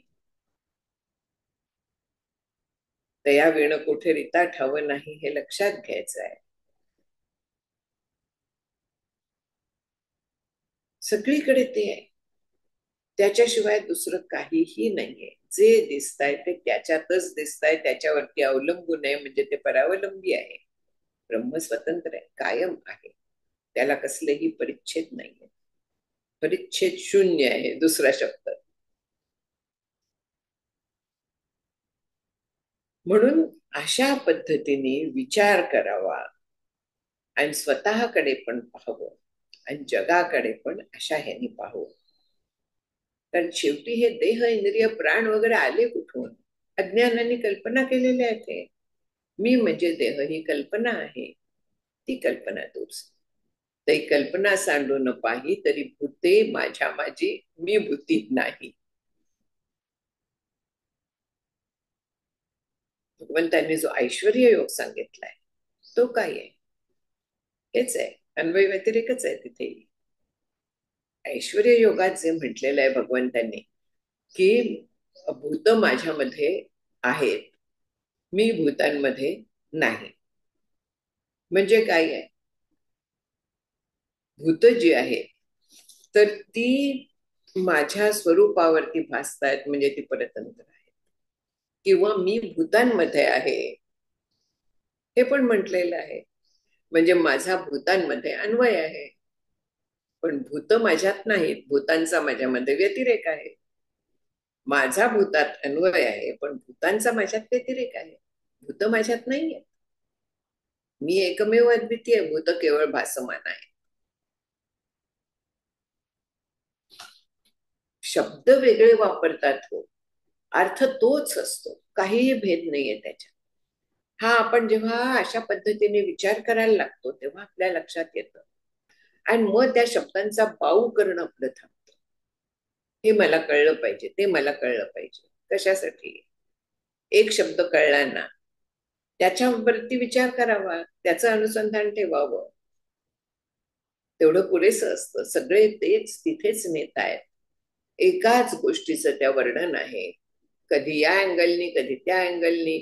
तया विण कुठे रिता ठाव नाही, हे लक्षात घ्यायचं आहे. सगळीकडे ते आहे, त्याच्याशिवाय दुसरं काहीही नाहीये. जे दिसताय ते त्याच्यातच दिसताय, त्याच्यावरती अवलंबून आहे, म्हणजे ते परावलंबी आहे. ब्रह्म स्वतंत्र आहे, कायम आहे. त्याला कसलेही परिच्छेद नाहीये. परिच्छेद शून्य आहे दुसरा शब्द. म्हणून अशा पद्धतीने विचार करावा आणि स्वतःकडे पण पाहावं आणि जगाकडे पण अशा ह्यानी पाहावं. कारण शेवटी हे देह इंद्रिय प्राण वगैरे आले कुठून? अज्ञानाने कल्पना केलेल्या आहेत. हे मी म्हणजे देह ही कल्पना आहे. ती कल्पना दूर ते कल्पना सांडू न पाही तरी भूते माझ्या माझी मी भूती नाही. भगवंतांनी जो ऐश्वर्य योग सांगितलाय तो काय आहे? हेच आहे. अन्वय व्यतिरेकच आहे तिथे. ऐश्वर्य योगात जे म्हटलेलं आहे भगवंतांनी की भूत माझ्यामध्ये आहेत, मी भूतांमध्ये नाही. म्हणजे काय आहे? भूत जी आहेत तर ती माझ्या स्वरूपावरती भासतायत म्हणजे ती परतंत्र आहे. किंवा मी भूतांमध्ये आहे हे पण म्हटलेलं आहे. म्हणजे माझा भूतांमध्ये अन्वय आहे. पण भूत माझ्यात नाहीत, भूतांचा माझ्यामध्ये व्यतिरेक आहे. माझा भूतात अन्वय आहे पण भूतांचा माझ्यात व्यतिरेक आहे. भूत माझ्यात नाहीये. मी एकमेव अद्वितीय, भूत केवळ भासमान आहे. शब्द वेगळे वापरतात हो, अर्थ तोच असतो, काहीही भेद नाहीये त्याच्यात. हा आपण जेव्हा अशा पद्धतीने विचार करायला लागतो तेव्हा आपल्या लक्षात येतं आणि मग त्या शब्दांचा बाऊ करणं आपलं थांबतं. हे मला कळलं पाहिजे, ते मला कळलं पाहिजे. कशासाठी? एक शब्द कळला ना त्याच्यावरती विचार करावा, त्याचं अनुसंधान ठेवावं, तेवढं पुरेसं असतं. सगळे तेच तिथेच नेत आहेत. एकाच गोष्टीचं त्या वर्णन आहे, कधी या अँगलनी कधी त्या अँगलनी,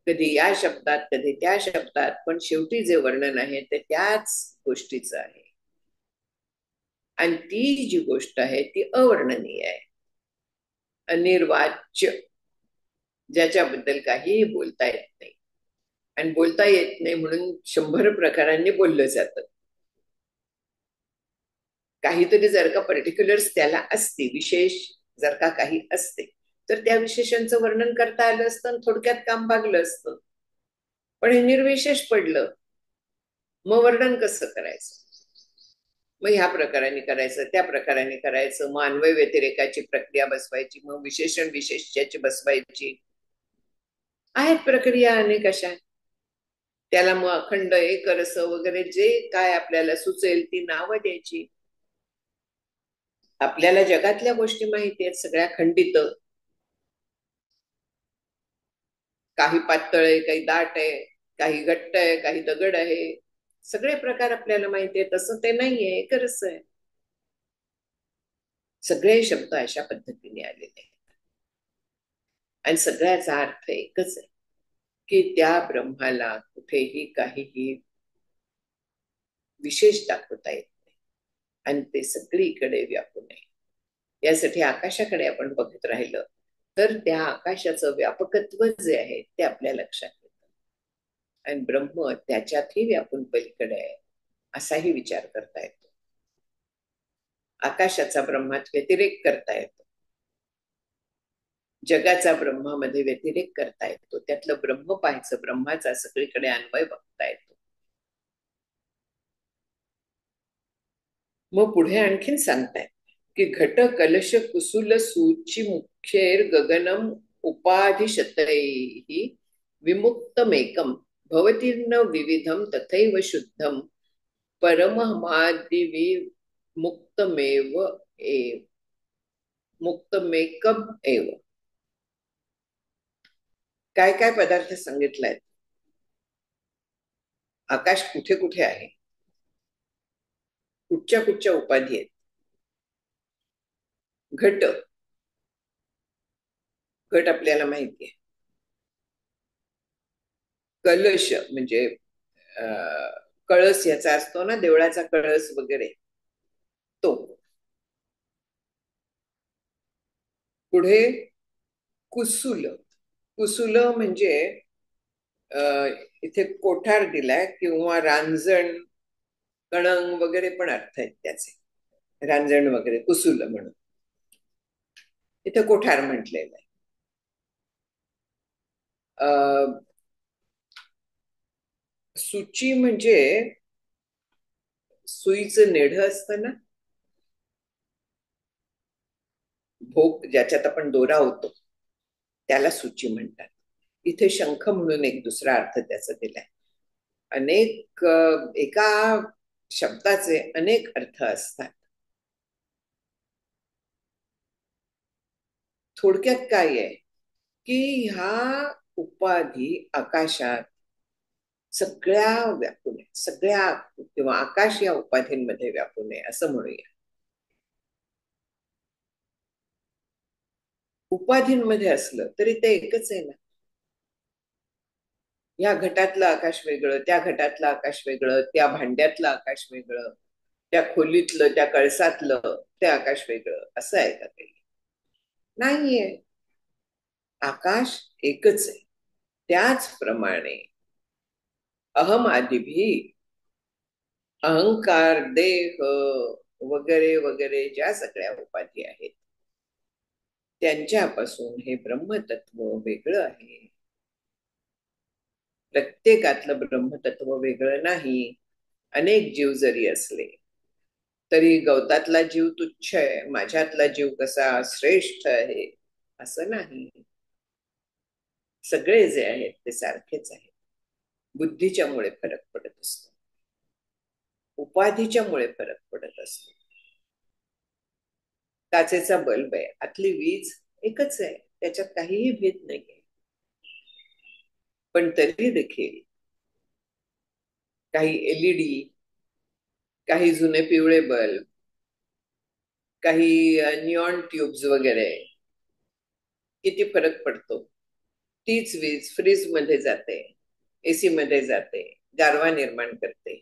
कधी या शब्दात कधी त्या शब्दात, पण शेवटी जे वर्णन आहे ते त्याच गोष्टीचं आहे. आणि ती जी गोष्ट आहे ती अवर्णनीय आहे, अनिर्वाच्य, ज्याच्याबद्दल काहीही बोलता येत नाही. आणि बोलता येत नाही म्हणून 100 प्रकारांनी बोललं जातं. काहीतरी जर का पर्टिक्युलर्स त्याला असते, विशेष जर का काही असते तर त्या विशेषांचं वर्णन करता आलं असतं, थोडक्यात काम भागलं असतं. पण हे निर्विशेष पडलं, मग वर्णन कसं करायचं? मग ह्या प्रकाराने करायचं, त्या प्रकाराने करायचं, मग अन्वय व्यतिरेकाची प्रक्रिया बसवायची, मग विशेषण विशेष्याची बसवायची. आहेत प्रक्रिया अनेक अशा. त्याला मग अखंड एकरस वगैरे जे काय आपल्याला सुचेल ती नावं द्यायची. आपल्याला जगातल्या गोष्टी माहिती आहेत सगळ्या खंडित, काही पातळ आहे, काही दाट आहे, काही घट्ट आहे, काही दगड आहे. सगळे प्रकार आपल्याला माहिती आहे. तसं ते नाहीये, एकरस आहे. सगळे शब्द अशा पद्धतीने आलेले आहेत आणि सगळ्याचा अर्थ एकच आहे की त्या ब्रह्माला कुठेही काहीही विशेष दाखवता येत नाही आणि ते सगळीकडे व्यापून आहे. यासाठी आकाशाकडे आपण बघत राहिलं तर त्या आकाशाचं व्यापकत्व जे आहे ते आपल्या लक्षात येतं आणि ब्रह्म त्याच्यातही व्यापून पलीकडे आहे असाही विचार करता येतो. आकाशाचा ब्रह्मात व्यतिरेक करता येतो, जगाचा ब्रह्मामध्ये व्यतिरेक करता येतो, त्यातलं ब्रह्म पाहायचं, ब्रह्माचा सगळीकडे अन्वय बघता येतो. मग पुढे आणखीन सांगतायत की घट कलश कुसुल सूची मुख्येर गगनम उपाधिशतैः विमुक्तमेकम भवतीर्न विविधम तथैव शुद्धम परमहमादिविमुक्तमेव एव मुक्तमेकम एव. काय काय पदार्थ सांगितलाय? आकाश कुठे कुठे आहे, कुठच्या कुठच्या उपाधी आहेत. घट, घट आपल्याला माहिती आहे. कलश म्हणजे कळस याचा असतो ना, देवळाचा कळस वगैरे तो. पुढे कुसुल, कुसुल म्हणजे इथे कोठार दिलाय किंवा रांजण कणंग वगैरे पण अर्थ आहेत त्याचे, रांजण वगैरे, कुसुल म्हणून इथे कोठार म्हटलेलं आहे. सुची म्हणजे सुईचं नेढं असतं ना, भोक ज्याच्यात आपण दोरा होतो त्याला सुची म्हणतात. इथे शंख म्हणून एक दुसरा अर्थ त्याचा दिलाय. अनेक एका शब्दाचे अनेक अर्थ असतात. थोडक्यात काय आहे की ह्या उपाधी आकाशात सगळ्या व्यापून आहे, सगळ्या किंवा आकाश या उपाधींमध्ये व्यापून आहे असं म्हणूया. उपाधींमध्ये असलं तरी ते एकच आहे ना. या घटातलं आकाश वेगळं, त्या घटातलं आकाश वेगळं, त्या भांड्यातलं आकाश वेगळं, त्या खोलीतलं, त्या कळसातलं ते आकाश वेगळं, असं आहे का ते? नाहीये. आकाश एकच आहे. त्याचप्रमाणे अहम आदिभी, अहंकार, देह वगैरे वगैरे ज्या सगळ्या उपाधी आहेत त्यांच्यापासून हे ब्रह्मतत्व वेगळं आहे. प्रत्येकातलं ब्रह्मतत्व वेगळं नाही. अनेक जीव जरी असले तरी गवतातला जीव तुच्छ आहे, माझ्यातला जीव कसा श्रेष्ठ आहे असं नाही. सगळे जे आहेत ते सारखेच आहेत. बुद्धीच्या मुळे फरक पडत असतो, उपाधीच्या मुळे फरक पडत असतो. काचेचा बल्ब आहे, आतली वीज एकच आहे, त्याच्यात काहीही भेद नाहीये. पण तरी देखील काही एलईडी, काही जुने पिवळे बल्ब, काही निऑन ट्यूब्स वगैरे, किती फरक पडतो. तीच वीज फ्रीज मध्ये जाते, एसी मध्ये जाते, गारवा निर्माण करते.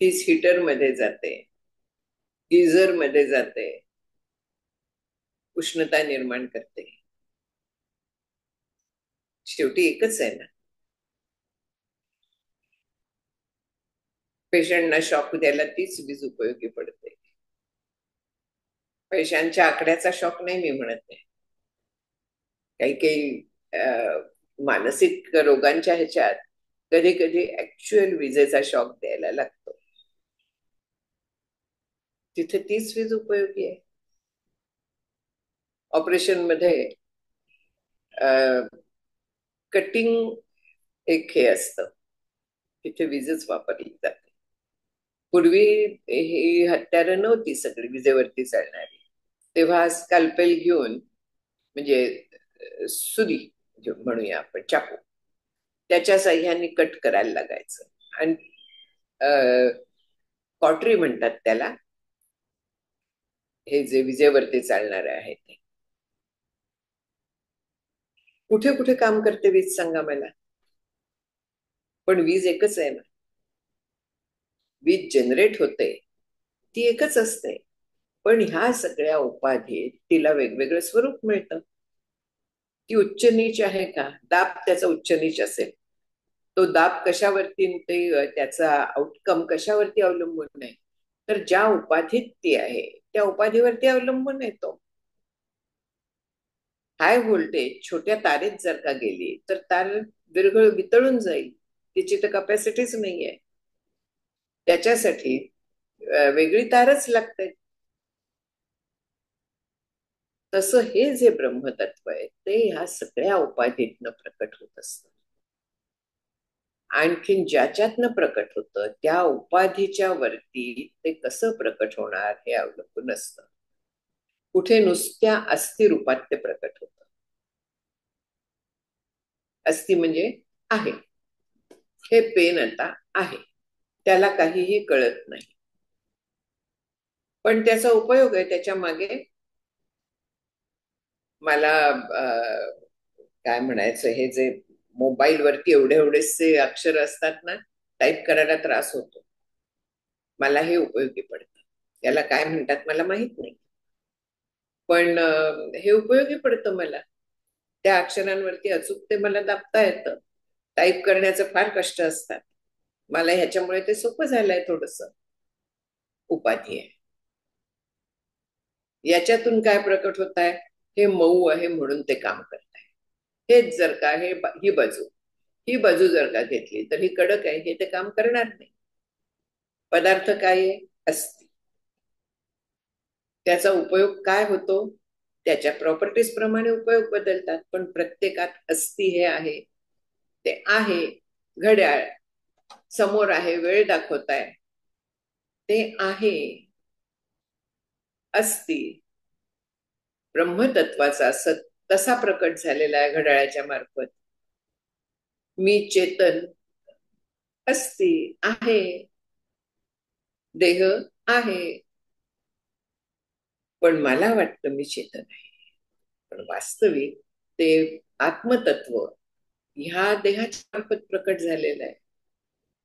तीच हीटर मध्ये जाते, गीझर मध्ये जाते, उष्णता निर्माण करते. शेवटी एकच आहे ना. पेशंटना शॉक द्यायला तीच वीज उपयोगी पडते. पैशांच्या आकड्याचा शॉक नाही मी म्हणत आहे. काही काही मानसिक रोगांच्या ह्याच्यात कधी कधी ऍक्च्युअल विजेचा शॉक द्यायला लागतो. तिथे तीच वीज उपयोगी आहे. ऑपरेशन मध्ये कटिंग एक हे असतं, तिथे वीजच वापरली जाते. पूर्वी ही हत्यारं नव्हती सगळी विजेवरती चालणारी, तेव्हा स्कॅल्पेल घेऊन, म्हणजे सुरी म्हणूया आपण, चाकू, त्याच्या साह्याने कट करायला लागायचं. आणि कॉटरी म्हणतात त्याला, हे जे विजेवरती चालणारे आहे ते. कुठे कुठे काम करते वीज सांगा मला? पण वीज एकच आहे ना. वीज जनरेट होते ती एकच असते, पण ह्या सगळ्या उपाधीत तिला वेगवेगळं स्वरूप मिळतं. ती उच्च नीच आहे का? दाब त्याचा उच्च नीच असेल, तो दाब कशावरती, ते त्याचा आउटकम कशावरती अवलंबून आहे? तर ज्या उपाधीत ती आहे त्या उपाधीवरती अवलंबून येतो. हाय व्होल्टेज छोट्या तारेत जर का गेली तर तार विरघळ वितळून जाईल, तिची तर कपॅसिटीच नाहीये. त्याच्यासाठी वेगळी तारच लागते. तसं हे जे ब्रह्मतत्व आहे ते ह्या सगळ्या उपाधीतनं प्रकट होत असतं. आणखीन ज्याच्यातनं प्रकट होतं त्या उपाधीच्या वरती ते कसं प्रकट होणार हे अवलंबून असतं. कुठे नुसत्या अस्थि रूपात ते प्रकट होतं. अस्थि म्हणजे आहे, हे पेन आता आहे, त्याला काहीही कळत नाही, पण त्याचा उपयोग आहे. त्याच्या मागे मला काय म्हणायचं, हे जे मोबाईल वरती एवढे एवढेसे अक्षर असतात ना, टाईप करायला त्रास होतो. मला हे उपयोगी पडतं. याला काय म्हणतात मला माहित नाही, पण हे उपयोगी पडतं मला. त्या अक्षरांवरती अचूक ते मला दाबता येतं. टाईप करण्याचं फार कष्ट असतात, मला ह्याच्यामुळे ते सोपं झालंय थोडस. उपाधी आहे. याच्यातून काय प्रकट होत आहे? हे मऊ आहे म्हणून ते काम करत आहे. हेच जर का ही बाजू जर का घेतली तर ही कडक आहे, हे ते काम करणार नाही. पदार्थ काय आहे? अस्थि. त्याचा उपयोग काय होतो? त्याच्या प्रॉपर्टीज प्रमाणे उपयोग बदलतात, पण प्रत्येकात अस्थि हे आहे ते आहे. घड्याळ समोर आहे, वेळ दाखवत आहे, ते आहे. अस्थि ब्रह्मतत्वाचा तसा प्रकट झालेला आहे घड्याळाच्या मार्फत. मी चेतन अस्ति आहे, देह आहे, पण मला वाटतं मी चेतन आहे. पण वास्तविक ते आत्मतत्व ह्या देहाच्या मार्फत प्रकट झालेलं आहे.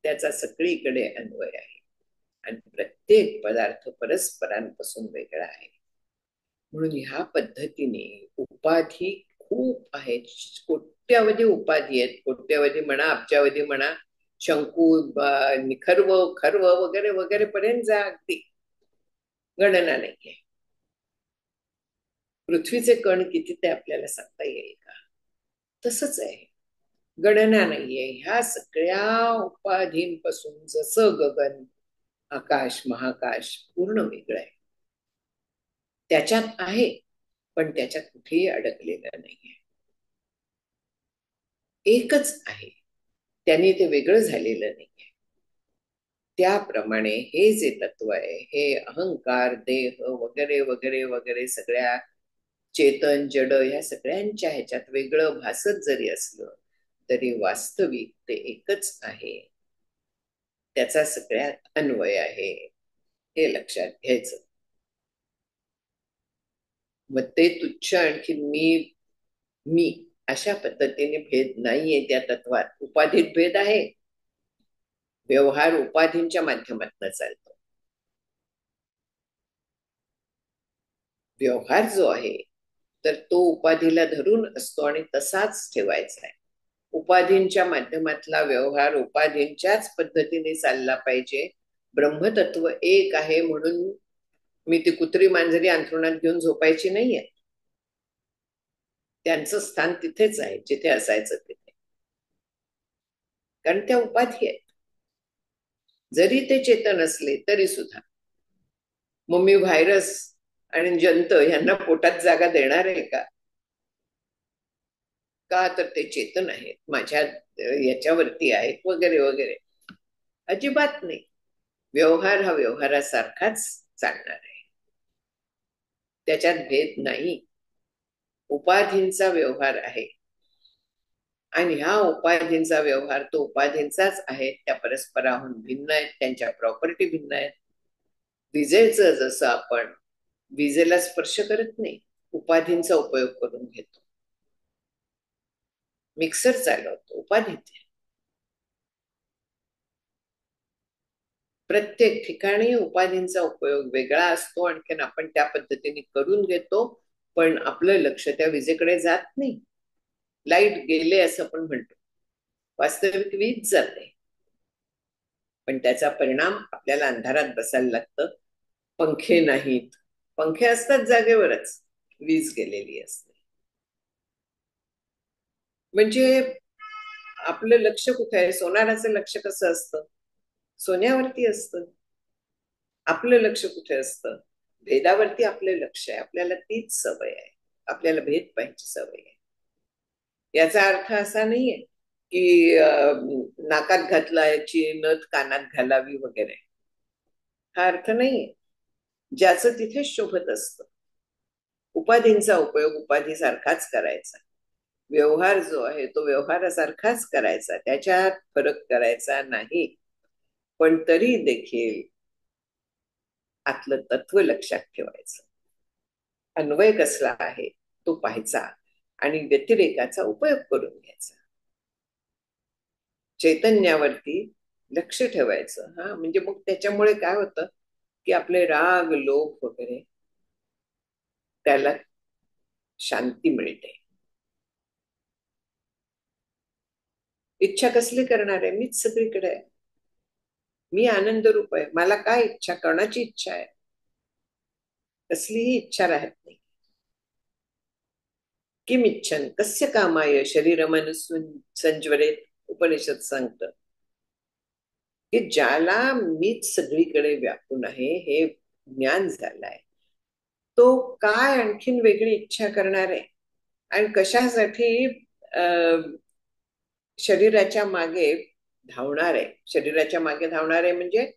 त्याचा सगळीकडे अन्वय आहे आणि प्रत्येक पदार्थ परस्परांपासून वेगळा आहे. म्हणून ह्या पद्धतीने उपाधी खूप आहेत. कोट्यावधी उपाधी आहेत. कोट्यावधी म्हणा, अब्जावधी म्हणा, शंकू, निखर्व, खर्व वगैरे वगैरे पर्यंत जा, अगदी गणना नाहीये. पृथ्वीचे कण किती ते आपल्याला सांगता येईल का? तसंच आहे, गणना नाहीये. ह्या सगळ्या उपाधींपासून जसं गगन, आकाश, महाकाश पूर्ण वेगळं आहे. त्याच्यात आहे, पण त्याच्यात कुठेही अडकलेलं नाहीये. एकच आहे, त्यांनी ते वेगळं झालेलं नाहीये. त्याप्रमाणे हे जे तत्व आहे, हे अहंकार, देह वगैरे वगैरे वगैरे सगळ्या चेतन, जड ह्या सगळ्यांच्या ह्याच्यात वेगळं भासत जरी असलं तरी वास्तविक ते एकच आहे. त्याचा सगळ्यात अन्वय आहे, हे लक्षात घ्यायचं. मग ते तुच्छ आणखी मी अशा पद्धतीने भेद नाहीये त्या तत्वात. उपाधीत भेद आहे. व्यवहार उपाधींच्या माध्यमातून चालतो. व्यवहार जो आहे तर तो उपाधीला धरून असतो आणि तसाच ठेवायचा आहे. उपाधींच्या माध्यमातला व्यवहार उपाधींच्याच पद्धतीने चालला पाहिजे. ब्रह्मतत्व एक आहे म्हणून मी ती कुत्री मांजरी अंथरुणात घेऊन झोपायची नाहीये. त्यांचं स्थान तिथेच आहे जिथे असायचं तिथे, कारण त्या उपाधी आहेत. जरी ते चेतन असले तरी सुद्धा. मग मी व्हायरस आणि जंत यांना पोटात जागा देणार आहे का? का तर ते चेतन आहेत, माझ्या याच्यावरती आहेत वगैरे वगैरे. अजिबात नाही. व्यवहार हा व्यवहारासारखाच चालणार आहे, त्याच्यात भेद नाही. उपाधींचा व्यवहार आहे आणि ह्या उपाधींचा व्यवहार तो उपाधींचाच आहे. त्या परस्पराहून भिन्न आहेत, त्यांच्या प्रॉपर्टी भिन्न आहेत. विजेचं जसं आपण विजेला स्पर्श करत नाही, उपाधींचा उपयोग करून घेतो. मिक्सर चालवतो, उपाधीत. प्रत्येक ठिकाणी उपाधींचा उपयोग वेगळा असतो, आणखीन आपण त्या पद्धतीने करून घेतो, पण आपलं लक्ष त्या विजेकडे जात नाही. लाईट गेले असं आपण म्हणतो, वास्तविक वीज जाते, पण त्याचा परिणाम आपल्याला अंधारात बसायला लागतं. पंखे नाहीत, पंखे असतात जागेवरच, वीज गेलेली असते. म्हणजे आपलं लक्ष कुठे आहे? सोनाराचं लक्ष कसं असतं? सोन्यावरती असतं. आपलं लक्ष कुठे असतं? भेदावरती आपलं लक्ष आहे. आपल्याला तीच सवय आहे, आपल्याला भेद पाहिजे सवय आहे. याचा अर्थ असा नाहीये की नाकात घातलायची नथ कानात घालावी वगैरे, हा अर्थ नाहीये. ज्याचं तिथे शोभत असतं. उपाधींचा उपयोग उपाधीसारखाच करायचा. व्यवहार जो आहे तो व्यवहारासारखाच करायचा, त्याच्यात फरक करायचा नाही. पण तरी देखील आतलं तत्व लक्षात ठेवायचं. अन्वय कसला आहे तो पाहायचा आणि व्यतिरेकाचा उपयोग करून घ्यायचा. चैतन्यावरती लक्ष ठेवायचं. हा म्हणजे मग त्याच्यामुळे काय होतं की आपले राग, लोभ वगैरे त्याला शांती मिळते. इच्छा कसली करणार आहे? मीच सगळीकडे आहे. मी आनंद रूप आहे. मला काय इच्छा, कोणाची इच्छा आहे? कसलीही इच्छा राहत नाही. किम इच्छन कस्य कामाय शरीर मनुष्य संज्वरेत, उपनिषद सांगतं की ज्याला मीच सगळीकडे व्यापून आहे हे ज्ञान झालंय, तो काय आणखीन वेगळी इच्छा करणार आहे? आणि कशासाठी अ, शरीराच्या मागे धावणार आहे? शरीराच्या मागे धावणार आहे म्हणजे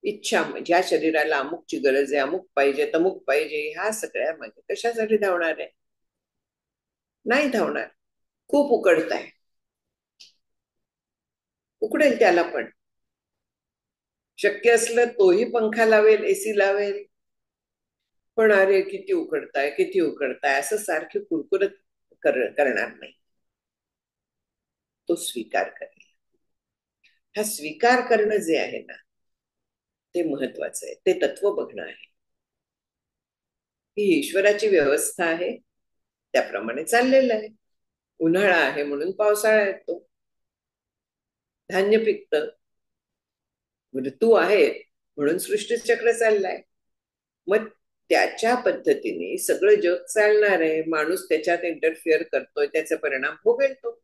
इच्छा, ज्या शरीराला अमुकची गरज आहे, अमुक पाहिजे, तमुक पाहिजे, ह्या सगळ्या मागे कशासाठी धावणार आहे? नाही धावणार. खूप उकडताय, उकडेल त्याला पण. शक्य असलं तोही पंखा लावेल, एसी लावेल, पण अरे किती उकडताय, किती उकडताय असं सारखे कुरकुरत करणार नाही. तो स्वीकार करेल. हा स्वीकार करणं जे आहे ना, ते महत्वाचं आहे. ते तत्व बघणं आहे. ही ईश्वराची व्यवस्था आहे, त्याप्रमाणे चाललेलं आहे. उन्हाळा आहे म्हणून पावसाळा येतो, धान्य पिकतं. ऋतू आहे म्हणून सृष्टीचक्र चाललंय. मग त्याच्या पद्धतीने सगळं जग चालणार आहे. माणूस त्याच्यात इंटरफिअर करतोय, त्याचे परिणाम भोगेल तो.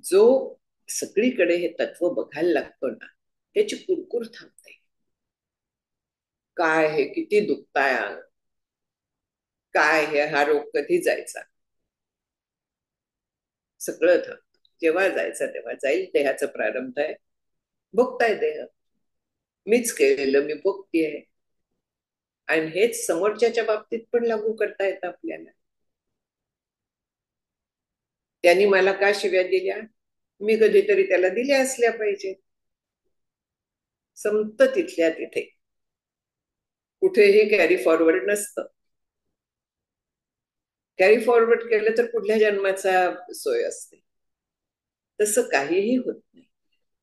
जो सगळीकडे हे तत्व बघायला लागतो ना, त्याची कुरकुर थांबते. काय हे किती दुखताय अंग, काय हे हा रोग कधी जायचा, सगळं थांबतं. जेव्हा जायचं तेव्हा जाईल. देहाचा प्रारंभ आहे, भोगताय देह. मीच केलेलं मी भोगतीये. आणि हेच समोरच्याच्या बाबतीत पण लागू करता येतं आपल्याला. त्यांनी मला का शिव्या दिल्या, मी कधीतरी त्याला दिल्या असल्या पाहिजे. संपत तिथल्या तिथे, कुठेही कॅरी फॉरवर्ड नसतं. कॅरी फॉरवर्ड केलं तर पुढल्या जन्माचा सोय असते. तसं काहीही होत नाही.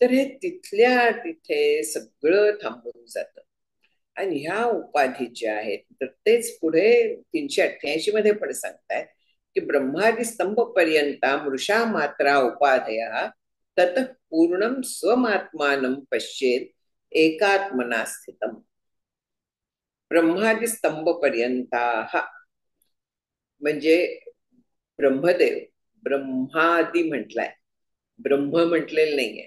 तर हे तिथल्या तिथे सगळं थांबून जातं. आणि ह्या उपाधी ज्या आहेत, तर तेच पुढे 388 मध्ये पण सांगतायत की ब्रह्मादि स्तंभ पर्यंता मृषा मात्रा उपाधया तत पूर्णम स्वमात्मानं पश्येत एकात्मना स्थितम. ब्रह्मादि स्तंभ पर्यंता म्हणजे ब्रह्मदेव, ब्रह्मादि म्हटलाय, ब्रह्म म्हटलेलं नाहीये.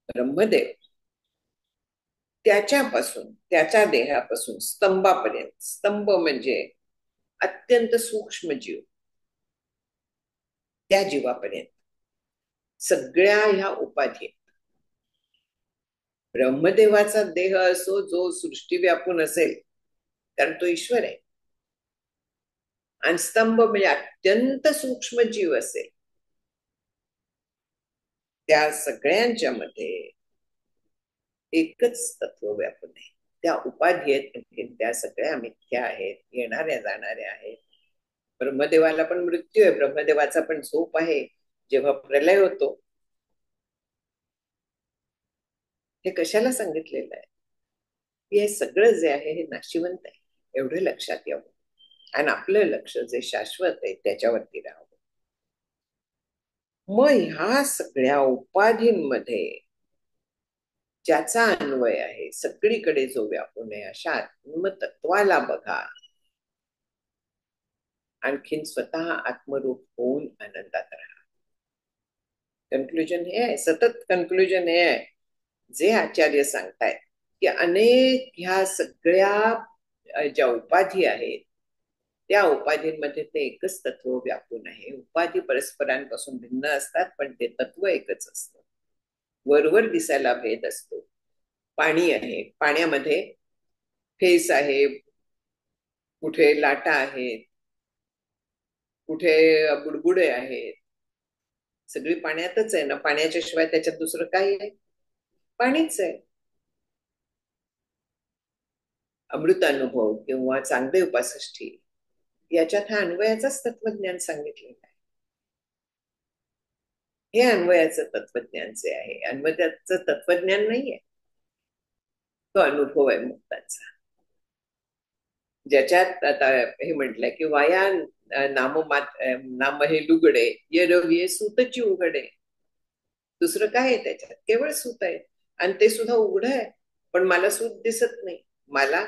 ब्रह्मदेव त्याच्यापासून, त्याच्या देहापासून स्तंभापर्यंत, स्तंभ म्हणजे अत्यंत सूक्ष्म जीव, त्या जीवापर्यंत सगळ्या ह्या उपाधी. ब्रह्मदेवाचा देह असो जो सृष्टी व्यापून असेल, कारण तो ईश्वर आहे. आणि स्तंभ म्हणजे अत्यंत सूक्ष्म जीव असेल, त्या सगळ्यांच्या मध्ये एकच तत्व व्यापून आहे. त्या उपाधी आहेत, त्या सगळ्या मिथ्या आहेत, येणाऱ्या जाणाऱ्या आहेत. ब्रह्मदेवाला पण मृत्यू आहे, ब्रह्मदेवाचा पण झोप आहे जेव्हा प्रलय होतो. हे कशाला सांगितलेलं आहे? हे सगळं जे आहे हे नाशिवंत आहे, एवढं लक्षात यावं. आणि आपलं लक्ष जे शाश्वत आहे त्याच्यावरती राहावं. मग ह्या सगळ्या उपाधींमध्ये ज्याचा अन्वय आहे, सगळीकडे जो व्यापून आहे, अशा आत्मतत्वाला बघा. आणखीन स्वतः आत्मरूप होऊन आनंदात राहा. कन्क्लुजन हे आहे, सतत कन्क्लुजन हे आहे जे आचार्य सांगतायत की अनेक ह्या सगळ्या ज्या उपाधी आहेत, त्या उपाधींमध्ये ते एकच तत्व व्यापून आहे. उपाधी परस्परांपासून भिन्न असतात, पण ते तत्व एकच असतं. वरवर दिसायला भेद असतो. पाणी आहे, पाण्यामध्ये फेस आहे, कुठे लाटा आहेत, कुठे बुडबुडे आहेत. सगळी पाण्यातच आहे ना, पाण्याच्या शिवाय त्याच्यात दुसरं काही आहे? पाणीच आहे. अमृत अनुभव किंवा चांगले उपासष्टी याच्यात हा अन्वयाचाच तत्वज्ञान सांगितलेलं आहे. हे अन्वयाचं तत्वज्ञान जे आहे, अन्वयाचं तत्वज्ञान नाहीये, तो अनुभव आहे मुक्ताचा. ज्याच्यात आता हे म्हटलंय की वाया नाम हे लुगडे ये रविये सूतची उघडे. दुसरं काय आहे त्याच्यात? केवळ सूत आहे, आणि ते सुद्धा उघड आहे. पण मला सूत दिसत नाही. मला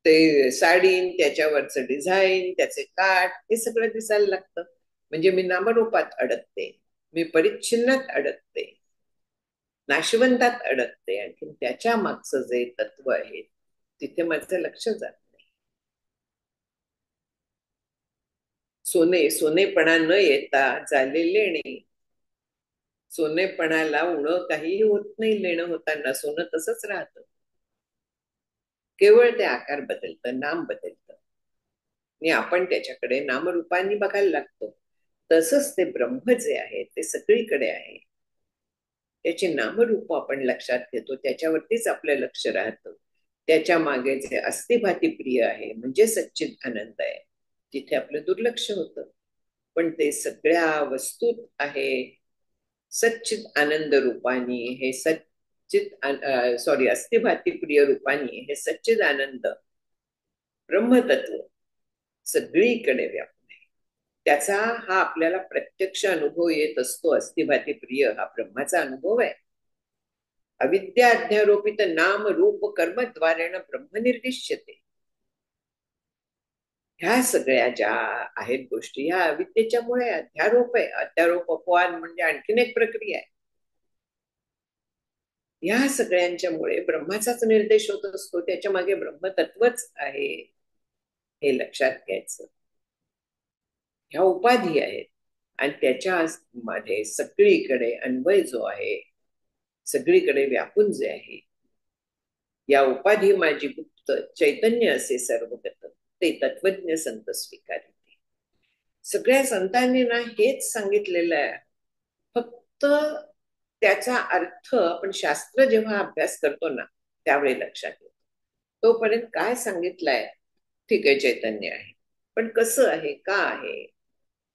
ते साडी, त्याच्यावरचं डिझाईन, त्याचे काठ, हे सगळं दिसायला लागतं. म्हणजे मी नामरूपात अडकते, मी परिच्छिन्नात अडकते, नाशवंतात अडकते. आणखी त्याच्या मागचं जे तत्व आहे तिथे माझं लक्ष जात नाही. सोनेपणा न येता झाले लेणे. सोनेपणाला उणं काहीही होत नाही. लेणं होताना सोनं तसंच राहतं. केवळ ते आकार बदलतं, नाम बदलतं, आणि आपण त्याच्याकडे नामरूपाने बघायला लागतो. तसंच ते ब्रह्म जे आहे ते सगळीकडे आहे. त्याची नामरूप आपण लक्षात घेतो, त्याच्यावरतीच आपलं लक्ष राहतं. त्याच्या मागे जे अस्तिभाती प्रिय आहे म्हणजे सच्चिद आनंद आहे, तिथे आपलं दुर्लक्ष होतं. पण ते सगळ्या वस्तूत आहे सच्चिद आनंद रूपानी. हे अस्तिभाती प्रिय रूपानी हे सच्चिद आनंद ब्रह्मतत्व सगळीकडे व्यापून आहे. त्याचा हा आपल्याला प्रत्यक्ष अनुभव येत असतो. अस्तिभाती प्रिय हा ब्रह्माचा अनुभव आहे. अविद्या अध्यारोपित नाम रूप कर्मद्वारेण ब्रह्मनिर्दिश्यते. ह्या सगळ्या ज्या आहेत गोष्टी, ह्या अविद्येच्यामुळे अध्यारोप आहे. अध्यारोप अपवाद म्हणजे आणखीन एक प्रक्रिया आहे. ह्या सगळ्यांच्यामुळे ब्रह्माचाच निर्देश होत असतो. त्याच्या मागे ब्रह्मतत्वच आहे हे लक्षात घ्यायचं. ह्या उपाधी आहेत, आणि त्याच्या मध्ये सगळीकडे अन्वय जो आहे, सगळीकडे व्यापून जे आहे, या उपाधी माझी गुप्त चैतन्य असे सर्वगत, ते तत्वज्ञ संत स्वीकारिते. सगळ्या संतांनी ना हेच सांगितलेलं आहे. फक्त त्याचा अर्थ आपण शास्त्र जेव्हा अभ्यास करतो ना त्यावेळी लक्षात येतो. तोपर्यंत काय सांगितलंय, ठीक आहे चैतन्य आहे, पण कसं आहे, का आहे,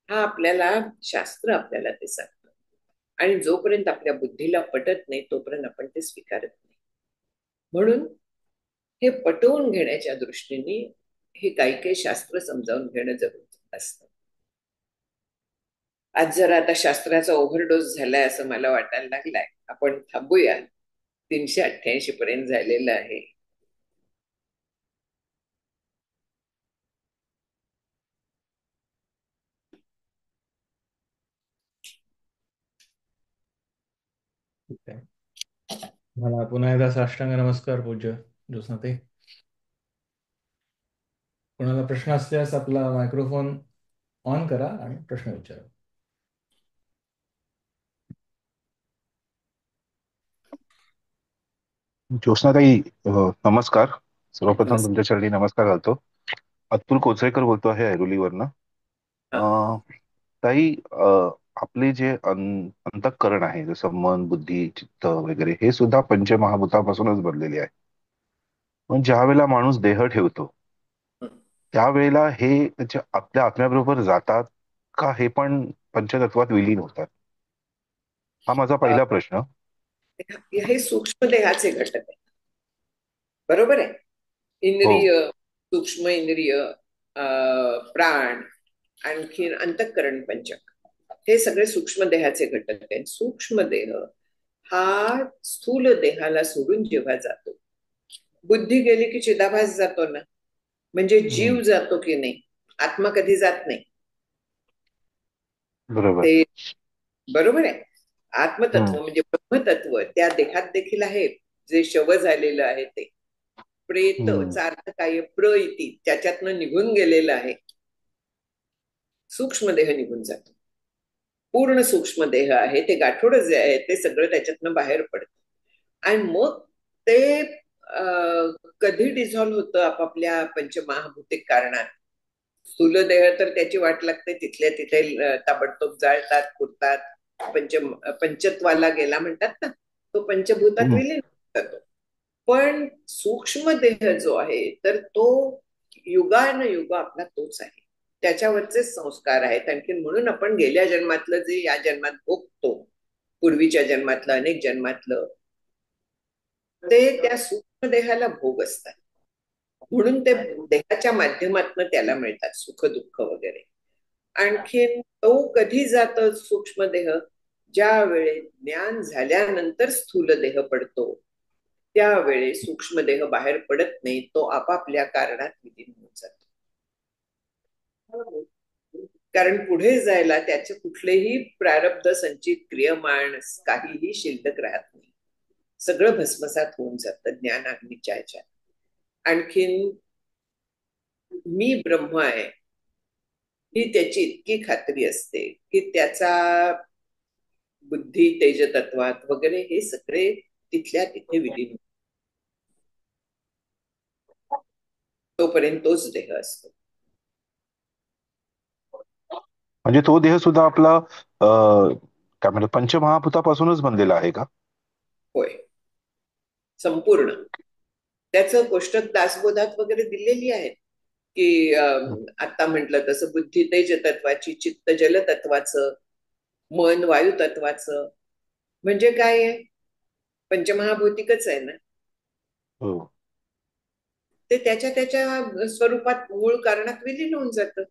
हा आपल्याला शास्त्र आपल्याला ते सांगतं. आणि जोपर्यंत आपल्या बुद्धीला पटत नाही तोपर्यंत आपण ते स्वीकारत नाही. म्हणून हे पटवून घेण्याच्या दृष्टीने हे काही काही शास्त्र समजावून घेणं जरूर असतं. आज जर आता शास्त्राचा ओव्हरडोस झालाय असं मला वाटायला लागलाय. आपण थांबूया. 388 पर्यंत झालेलं आहे. मला पुन्हा एकदा साष्टांग नमस्कार पूज्य ज्योत्स्नाताई. कोणाला प्रश्न असल्यास आपला मायक्रोफोन ऑन करा आणि प्रश्न विचारा. ज्योत्स्नाताई नमस्कार. सर्वप्रथम तुमच्या चरणी नमस्कार घालतो. अतुल कोचरेकर बोलतो आहे ऐरोलीवरनं. ताई, आपले जे अंतःकरण आहे, जसं मन, बुद्धी, चित्त वगैरे, हे सुद्धा पंचमहाभूतापासूनच बनलेले आहे. पण ज्या वेळेला माणूस देह ठेवतो त्यावेळेला हे आपल्या आत्म्याबरोबर जातात का, हे पण पंचतत्वात विलीन होतात? हा माझा पहिला प्रश्न. हे सूक्ष्म देहाचे घटक आहे, बरोबर आहे. इंद्रिय, सूक्ष्म इंद्रिय, प्राण, आणखीन अंतःकरण पंचक, हे सगळे सूक्ष्म देहाचे घटक आहेत. सूक्ष्म देह हा स्थूल देहाला सोडून जेव्हा जातो, बुद्धी गेली की चिदाभास जातो ना, म्हणजे जीव जातो की नाही, आत्मा कधी जात नाही. बरोबर. ते बरोबर आहे. आत्मतत्व म्हणजे ब्रह्मतत्व त्या देहात देखील आहे, जे शव झालेलं आहे ते. प्रेत चा अर्थ काय, प्र इति, त्याच्यातनं निघून गेलेलं आहे. सूक्ष्म देह निघून जातो. पूर्ण सूक्ष्म देह आहे ते, गाठोड जे आहे ते सगळं त्याच्यातनं बाहेर पडतं. आणि मग ते कधी डिझॉल्व्ह होतं आपापल्या पंचमहाभूतिक कारणात. स्थूल देह तर त्याची वाट लागते, तिथल्या तिथे ताबडतोब जाळतात, पुरतात. पंचत्वाला गेला म्हणतात ना, तो पंचभूतात विलीन जातो. पण सूक्ष्म देह जो आहे तर तो युगानुयुग आपला तोच आहे, त्याच्यावरचे संस्कार आहेत. आणखी म्हणून आपण गेल्या जन्मातलं जे या जन्मात भोगतो, पूर्वीच्या जन्मातलं, अनेक जन्मातलं, ते त्या सूक्ष्म देहाला भोग असतात. म्हणून ते देहाच्या माध्यमातून त्याला मिळतात सुख दुःख वगैरे. आणखीन तो कधी जातो सूक्ष्म देह, ज्या वेळे ज्ञान झाल्यानंतर स्थूल देह पडतो त्यावेळे सूक्ष्म देह बाहेर पडत नाही, तो आपापल्या कारणात विलीन होऊन जातो. कारण पुढे जायला त्याचे कुठलेही प्रारब्ध संचित क्रियमाण काहीही शिल्लक राहत नाही, सगळं भस्मसात होऊन जातं ज्ञानाग्नीच्या ह्याच्यात. आणखीन मी ब्रह्म आहे ही त्याची इतकी खात्री असते की त्याचा बुद्धी तेजतत्वात वगैरे हे सगळे तिथल्या तिथे विलीन, तोपर्यंत तोच देह असतो. म्हणजे तो देह सुद्धा आपला काय म्हणतात पंचमहाभूतापासूनच बनलेला आहे का? होय, संपूर्ण. त्याचं कोष्टक दासबोधात वगैरे दिलेली आहेत की आता म्हटलं तसं बुद्धी तेज तत्वाची, चित्त जल तत्वाचं, मन वायू तत्वाचं. म्हणजे काय आहे, पंचमहाभौतिकच आहे ना. हो. ते त्याच्या त्याच्या स्वरूपात मूळ कारणात विलीन होऊन जातं.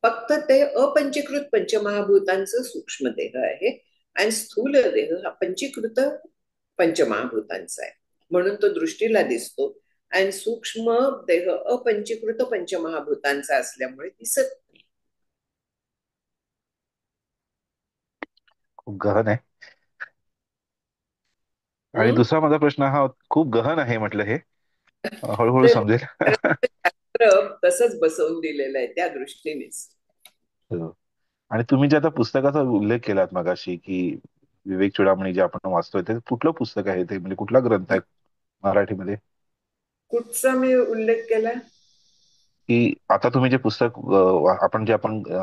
फक्त ते अपंचीकृत पंचमहाभूतांचं सूक्ष्म देह आहे आणि स्थूल देह हा पंचीकृत पंचमहाभूतांचा आहे, म्हणून तो दृष्टीला दिसतो. आणि सूक्ष्म देह अपंचीकृत पंचमहाभूतांचा असल्यामुळे दिसत नाही. खूप गहन आहे. आणि हम्म? दुसरा माझा प्रश्न हा खूप गहन आहे म्हटलं, हे हळूहळू ते समजेल. शास्त्र तसंच बसवून दिलेलं आहे त्या दृष्टीनेच. हो. आणि तुम्ही जे आता पुस्तकाचा उल्लेख केलात मगाशी की विवेक चुडामणी जे आपण वाचतोय, ते कुठलं पुस्तक आहे ते, म्हणजे कुठला ग्रंथ आहे मराठीमध्ये? कुठचा मी उल्लेख केला? की आता तुम्ही जे पुस्तक आपण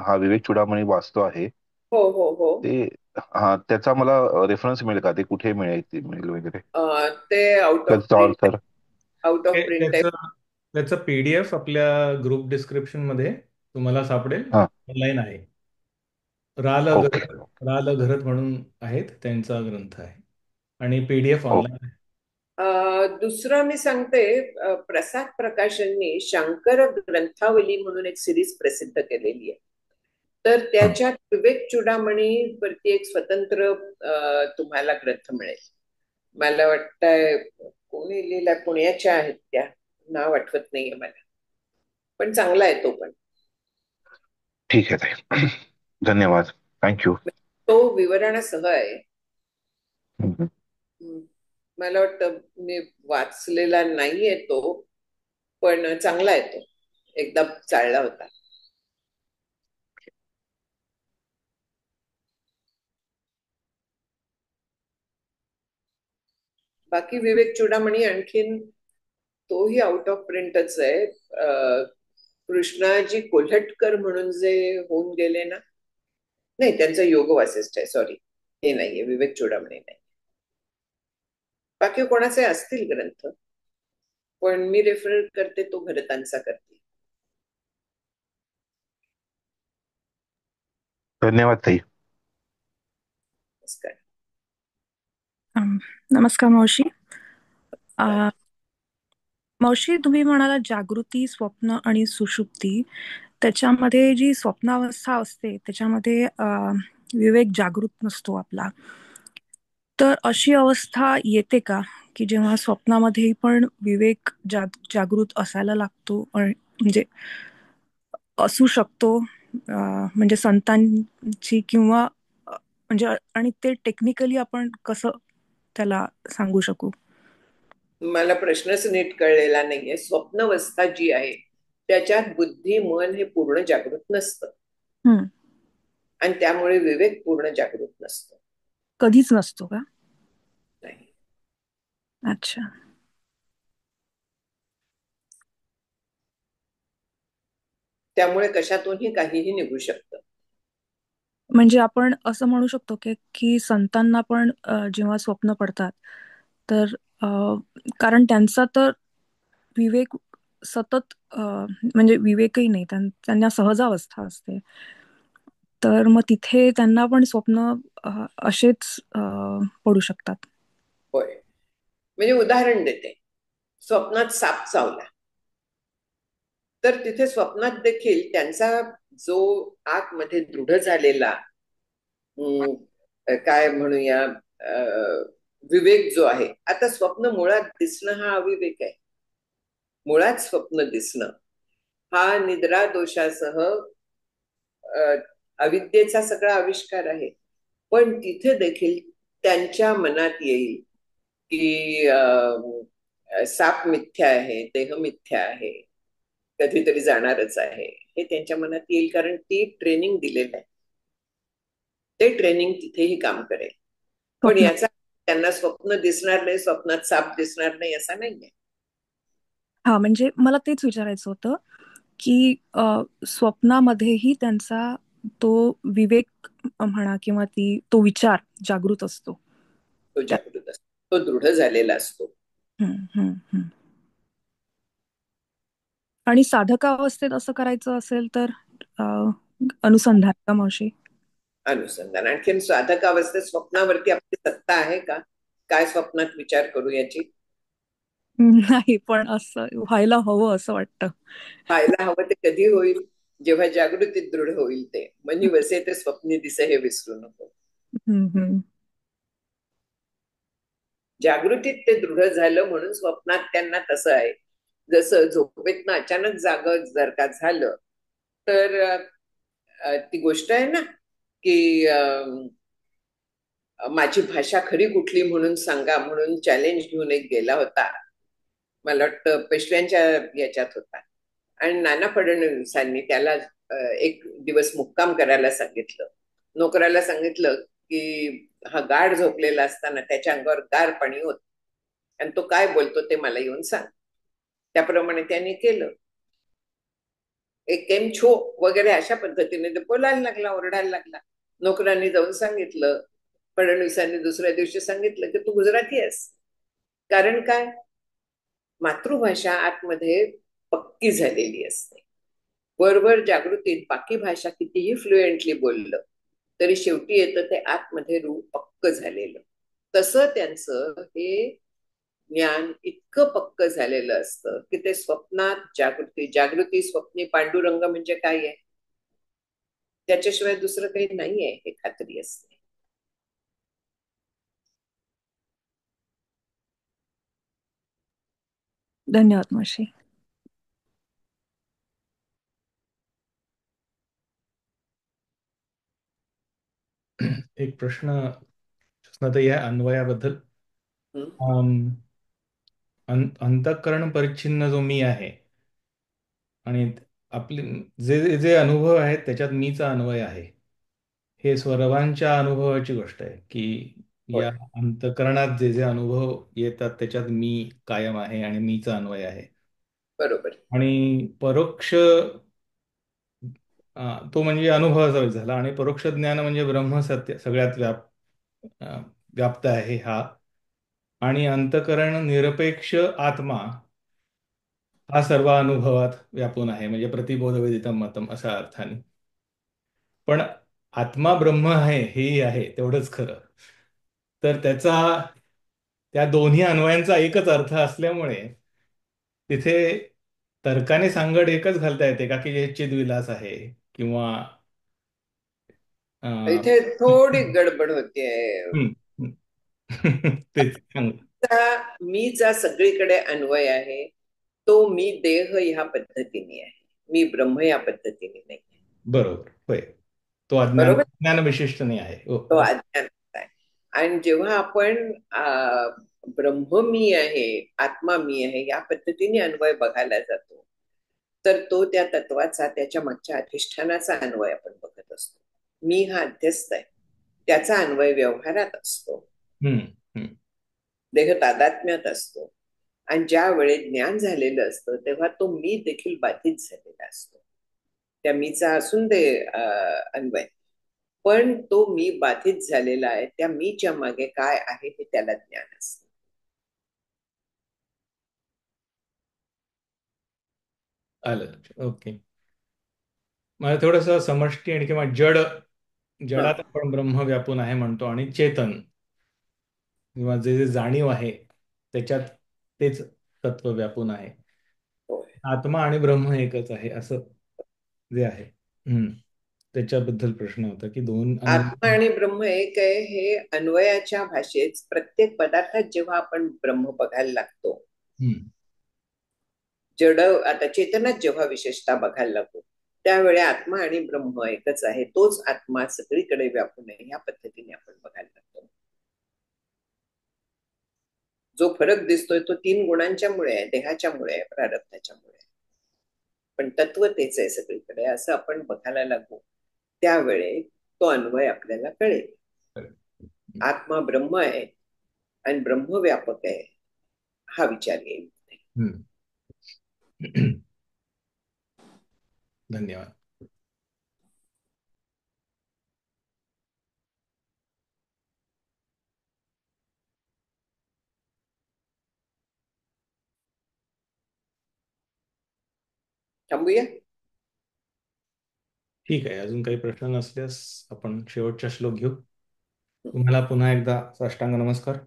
हा विवेक चुडामणी वाचतो आहे हो हो हो. ते, हा त्याचा मला रेफरन्स मिळेल का? ते कुठे मिळेल, ते मिळेल वगैरे? ते आउट ऑफ त्याचा print, author? Out of print आहे. त्याचं त्याचं PDF आपल्या ग्रुप डिस्क्रिप्शन मध्ये तुम्हाला सापडेल, हा. ऑनलाईन आहे. राल ओके. घरत राल घरत म्हणून आहेत, त्यांचा ग्रंथ आहे आणि PDF ओके. ऑनलाईन आहे. दुसरं मी सांगते, प्रसाद प्रकाशननी शंकर ग्रंथावली म्हणून एक सिरीज प्रसिद्ध केलेली आहे. तर त्याच्यात विवेक चुडामणी वरती एक स्वतंत्र तुम्हाला ग्रंथ मिळेल. मला वाटतंय कोणी लिहिला, पुण्याच्या आहेत त्या, नाव आठवत नाहीये मला, पण चांगला आहे तो पण. ठीक आहे ताई. धन्यवाद. थँक्यू. तो विवरणासह आहे. मला वाटतं मी वाचलेला नाहीये तो, पण चांगला आहे तो, एकदा चालला होता. बाकी विवेक चुडामणी आणखीन तोही आउट ऑफ प्रिंटच आहे. कृष्णाजी कोल्हटकर म्हणून जे होऊन गेले ना, नाही त्यांचं योग वासिष्ठ आहे, सॉरी, हे नाहीये, विवेक चुडामणी नाही. बाकी कोणाचे असतील ग्रंथ, पण मी रेफर करते तो भरतांचा करते. धन्यवाद ताई. नमस्कार. नमस्कार मावशी. मावशी, तुम्ही म्हणाला जागृती, स्वप्न आणि सुषुप्ती, त्याच्यामध्ये जी स्वप्नावस्था असते त्याच्यामध्ये विवेक जागृत नसतो आपला. तर अशी अवस्था येते का की जेव्हा स्वप्नामध्ये पण विवेक जागृत असायला लागतो, म्हणजे असू शकतो, म्हणजे संतांची किंवा म्हणजे, आणि ते टेक्निकली आपण कसं त्याला सांगू शकू? मला प्रश्नच नीट कळलेला नाहीये. स्वप्नावस्था जी आहे त्याच्यात बुद्धी मन हे पूर्ण जागृत नसतं आणि त्यामुळे विवेक पूर्ण जागृत नसतो. कधीच नसतो का? नाही. अच्छा. त्यामुळे कशातूनही काहीही निघू शकतं. म्हणजे आपण असं म्हणू शकतो की संतांना पण जेव्हा स्वप्न पडतात तर कारण त्यांचा तर विवेक सतत म्हणजे विवेकही नाही, त्यांना सहजावस्था असते, तर मग तिथे त्यांना पण स्वप्न असेच पडू शकतात. होय, म्हणजे उदाहरण देते. स्वप्नात साप चावला तर तिथे स्वप्नात देखील त्यांचा जो आतमध्ये दृढ झालेला काय म्हणूया, विवेक जो आहे. आता स्वप्न मुळात दिसणं हा अविवेक आहे. मुळात स्वप्न दिसणं हा निद्रा दोषासह अविद्येचा सगळा आविष्कार आहे. पण तिथे देखील त्यांच्या मनात येईल की साप मिथ्या आहे, देह मिथ्या आहे, कधीतरी जाणारच आहे, हे त्यांच्या मनात येईल. कारण ती ट्रेनिंग दिलेलं आहे. ते ट्रेनिंग तिथेही काम करेल. पण स्वप्न. याचा त्यांना स्वप्न दिसणार नाही, स्वप्नात साप दिसणार नाही असा नाहीये. हा, म्हणजे मला तेच विचारायचं होतं की स्वप्नामध्येही त्यांचा तो विवेक म्हणा किंवा तो विचार जागृत असतो. तो जागृत असतो, तो दृढ झालेला असतो. हम्म, हम्म, हम्म. आणि साधकावस्थेत असं करायचं असेल तर अनुसंधान का मावशी? अनुसंधान. आणखीन साधक अवस्थेत स्वप्नावरती आपली सत्ता आहे का? काय स्वप्नात विचार करू याची? नाही, पण असं व्हायला हवं असं वाटतं. व्हायला हवं ते कधी होईल? जेव्हा जागृतीत दृढ होईल. ते मनी वसे ते स्वप्नी दिसे हे विसरू नको. हम्म, हम्म. जागृतीत ते दृढ झालं म्हणून स्वप्नात त्यांना तसं आहे. जसं झोपेतनं अचानक जाग जर का झालं तर ती गोष्ट आहे ना की माझी भाषा खरी कुठली म्हणून सांगा म्हणून चॅलेंज घेऊन एक गेला होता. मला वाटतं पेशव्यांच्या याच्यात होता. आणि नाना फडणवीसांनी त्याला एक दिवस मुक्काम करायला सांगितलं. नोकराला सांगितलं की हा गाढ झोपलेला असताना त्याच्या अंगावर गार पाणी होत आणि तो काय बोलतो ते मला येऊन सांग. त्याप्रमाणे त्यांनी केलं. एक केम छो वगैरे अशा पद्धतीने ते बोलायला लागला, ओरडायला लागला. नोकरांनी जाऊन सांगितलं. फडणवीसांनी दुसऱ्या दिवशी सांगितलं की तू गुजराती आहेस. कारण काय? मातृभाषा आतमध्ये पक्की झालेली असते. वरवर जागृतीत बाकी भाषा कितीही फ्लुएंटली बोललं तरी शेवटी येतं ते आतमध्ये रूप पक्क झालेलं. तसं त्यांचं हे ज्ञान इतकं पक्क झालेलं असतं की ते स्वप्नात जागृती, जागृती स्वप्नी पांडुरंग म्हणजे काय आहे त्याच्याशिवाय दुसरं काही नाहीये हे खात्री असते. धन्यवाद मावशी. एक प्रश्न सुचनाताई आहे अन्वयाबद्दल. हम्म. अंतःकरण परिच्छिन्न जो मी आहे आणि आपले जे जे अनुभव आहेत त्याच्यात मीचा अन्वय आहे, हे सर्वांच्या अनुभवाची गोष्ट आहे की या होय, अंतःकरणात जे जे अनुभव येतात त्याच्यात मी कायम आहे आणि मीचा अन्वय आहे. बरोबर. आणि परोक्ष तो म्हणजे अनुभवाचा झाला आणि परोक्ष ज्ञान म्हणजे ब्रह्मसत्य सगळ्यात व्याप्त आहे हा. आणि अंतःकरण निरपेक्ष आत्मा हा सर्व अनुभवात व्यापून आहे म्हणजे प्रतिबोधवेदितम मतम अशा अर्थाने. पण आत्मा ब्रह्म आहे हेही आहे तेवढंच खरं. तर त्या दोन्ही अन्वयांचा एकच अर्थ असल्यामुळे तिथे तर्काने सांगड एकच घालता येते का की जे चिद्विलास आहे किंवा अं, इथे थोडी गडबड होतीये. हम्म, हम्म. तेच सांग. मीचा सगळीकडे अन्वय आहे. तो मी देह ह्या पद्धतीने आहे, मी ब्रह्म या पद्धतीने नाही. बरोबर, होय. तो बरोबर. ज्ञान विशिष्ट नाही आहे. हो, तो अज्ञान आहे. आणि जेव्हा आपण ब्रह्म मी आहे, आत्मा मी आहे या पद्धतीने अन्वय बघायला जातो तर तो त्या तत्वाचा, त्याच्या मागच्या अधिष्ठानाचा अन्वय आपण बघत असतो. मी हा अध्यस्त आहे, त्याचा अन्वय व्यवहारात असतो, हम्म, हम्म. देह तादात्म्यात असतो. आणि ज्या वेळेत ज्ञान झालेलं असतं तेव्हा तो मी देखील बाधित झालेला असतो. त्या मीचा असून ते अन्वय, पण तो मी बाधित झालेला आहे. त्या मीच्या मागे काय आहे हे त्याला ज्ञान असतं. आलं. ओके. मला थोडस समष्टी आणि किंवा हा, जडात आपण ब्रह्म व्यापून आहे म्हणतो आणि चेतन किंवा जे जे जाणीव आहे त्याच्यात तेच तत्व व्यापून आहे. होय. आत्मा आणि ब्रह्म एकच आहे असं जे आहे. हम्म. त्याच्याबद्दल प्रश्न होता की दोन आत्मा आणि ब्रह्म एक आहे हे अन्वयाच्या भाषेत प्रत्येक पदार्थात जेव्हा आपण ब्रह्म बघायला लागतो, जड आता चेतनात जेव्हा विशेषतः बघायला लागतो, त्यावेळी आत्मा आणि ब्रह्म एकच आहे, तोच आत्मा सगळीकडे व्यापून आहे, या पद्धतीने आपण बघायला लागतो. जो फरक दिसतोय तो 3 गुणांच्या मुळे आहे, देहाच्या मुळे आहे, प्रारब्धाच्या मुळे आहे. पण तत्व तेच आहे सगळीकडे, असं आपण बघायला लागू त्यावेळे तो अन्वय आपल्याला कळेल. आत्मा ब्रह्म आहे आणि ब्रह्म व्यापक आहे हा विचार येईल. धन्यवाद. थांबूया. ठीक आहे, अजून काही प्रश्न नसल्यास आपण शेवटचा श्लोक घेऊ. तुम्हाला पुन्हा एकदा साष्टांग नमस्कार.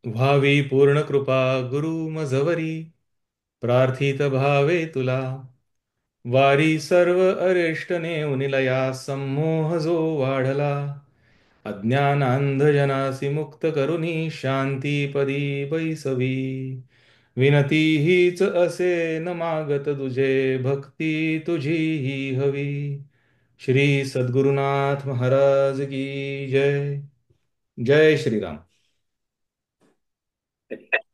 व्हावी पूर्ण कृपा गुरु मजवरी, प्रार्थित भावे तुला. वारी सर्व अरिष्ट नेऊन निलया, संमोह जो वाढला. अज्ञानांधजनासी मुक्त करुनी, शांतीपदी बैसवी. विनती हीच असे न मागत तुझे, भक्ती तुझी ही हवी. श्री सद्गुरुनाथ महाराज की जय. जय श्रीराम.